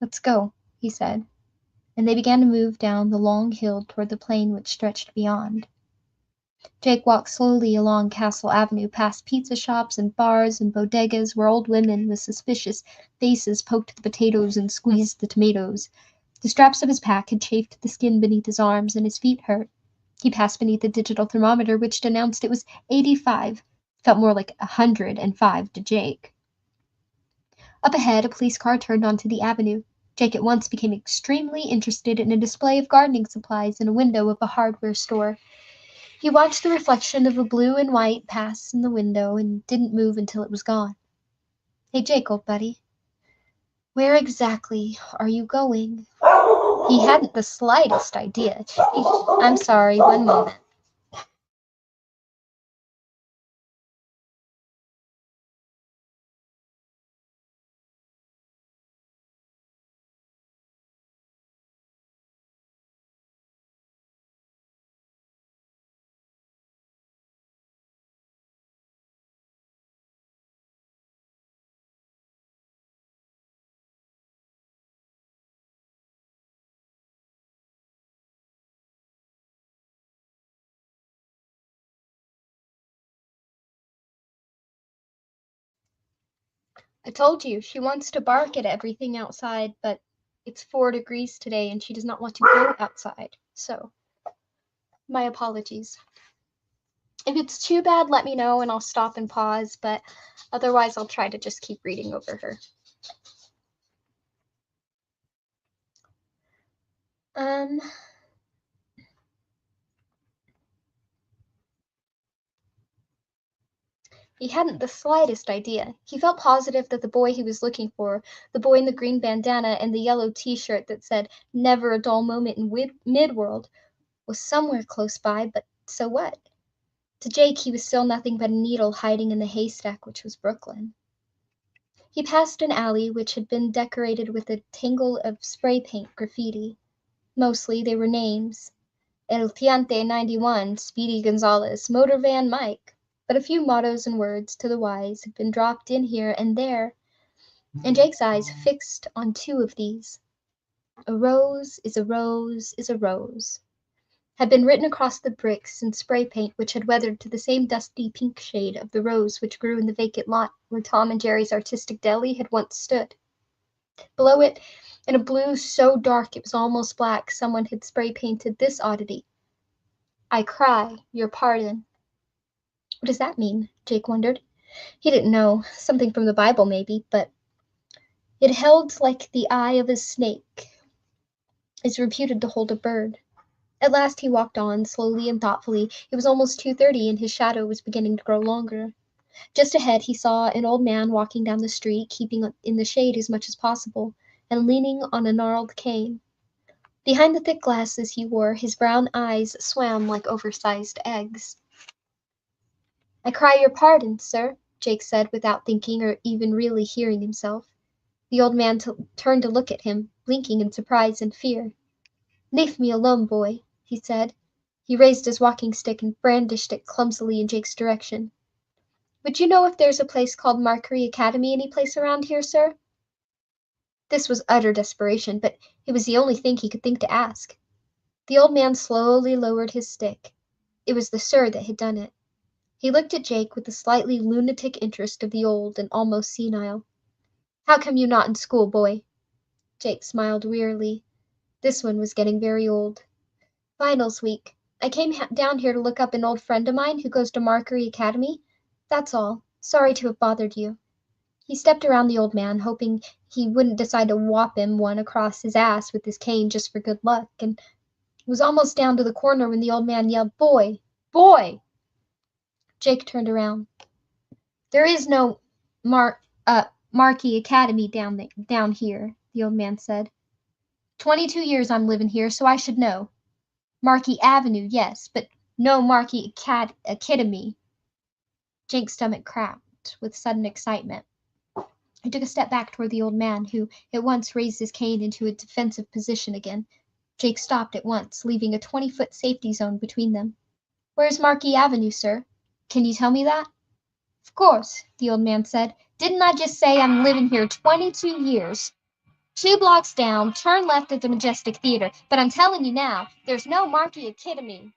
Let's go, he said, and they began to move down the long hill toward the plain which stretched beyond. Jake walked slowly along Castle Avenue, past pizza shops and bars and bodegas where old women with suspicious faces poked the potatoes and squeezed the tomatoes. The straps of his pack had chafed the skin beneath his arms, and his feet hurt. He passed beneath a digital thermometer which denounced it was 85. Felt more like 105 to Jake. Up ahead, a police car turned onto the avenue. Jake at once became extremely interested in a display of gardening supplies in a window of a hardware store. He watched the reflection of the blue and white pass in the window and didn't move until it was gone. Hey, Jake, old buddy. Where exactly are you going? He hadn't the slightest idea. I'm sorry, one moment. I told you, she wants to bark at everything outside, but it's 4 degrees today and she does not want to go outside. So, my apologies. If it's too bad, let me know and I'll stop and pause, but otherwise I'll try to just keep reading over her. He hadn't the slightest idea. He felt positive that the boy he was looking for, the boy in the green bandana and the yellow t-shirt that said, "Never a dull moment in Midworld," was somewhere close by, but so what? To Jake, he was still nothing but a needle hiding in the haystack which was Brooklyn. He passed an alley which had been decorated with a tangle of spray paint graffiti. Mostly they were names. El Tiante 91, Speedy Gonzales, Motor Van Mike. But a few mottos and words to the wise had been dropped in here and there, and Jake's eyes fixed on 2 of these. A rose is a rose is a rose had been written across the bricks in spray paint which had weathered to the same dusty pink shade of the rose which grew in the vacant lot where Tom and Jerry's artistic deli had once stood. Below it, in a blue so dark it was almost black, someone had spray painted this oddity: I cry your pardon. What does that mean? Jake wondered. He didn't know. Something from the Bible, maybe, but it held like the eye of a snake is reputed to hold a bird. At last he walked on, slowly and thoughtfully. It was almost 2:30, and his shadow was beginning to grow longer. Just ahead he saw an old man walking down the street, keeping in the shade as much as possible, and leaning on a gnarled cane. Behind the thick glasses he wore, his brown eyes swam like oversized eggs. I cry your pardon, sir, Jake said without thinking or even really hearing himself. The old man turned to look at him, blinking in surprise and fear. Leave me alone, boy, he said. He raised his walking stick and brandished it clumsily in Jake's direction. Would you know if there's a place called Markery Academy any place around here, sir? This was utter desperation, but it was the only thing he could think to ask. The old man slowly lowered his stick. It was the sir that had done it. He looked at Jake with the slightly lunatic interest of the old and almost senile. How come you not in school, boy? Jake smiled wearily. This one was getting very old. Finals week. I came down here to look up an old friend of mine who goes to Markery Academy. That's all. Sorry to have bothered you. He stepped around the old man, hoping he wouldn't decide to whop him one across his ass with his cane just for good luck, and was almost down to the corner when the old man yelled, Boy! Boy! Jake turned around. There is no Markey Academy down here, the old man said. 22 years I'm living here, so I should know. Markey Avenue, yes, but no Markey Academy. Jake's stomach cracked with sudden excitement. He took a step back toward the old man, who at once raised his cane into a defensive position again. Jake stopped at once, leaving a 20-foot safety zone between them. Where's Markey Avenue, sir? Can you tell me that? Of course, the old man said. Didn't I just say I'm living here 22 years? 2 blocks down, turn left at the Majestic Theater. But I'm telling you now, there's no Markey Academy.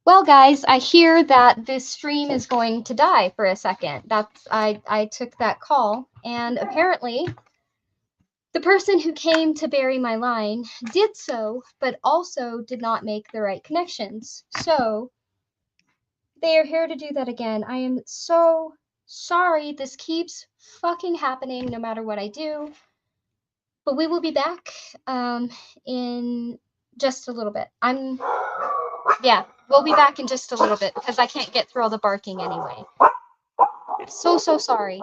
Well, guys, I hear that this stream is going to die for a second. I took that call, and apparently the person who came to bury my line did so, but also did not make the right connections. So they are here to do that again. I am so sorry this keeps fucking happening no matter what I do. But we will be back in just a little bit. Yeah, we'll be back in just a little bit because I can't get through all the barking anyway. So sorry.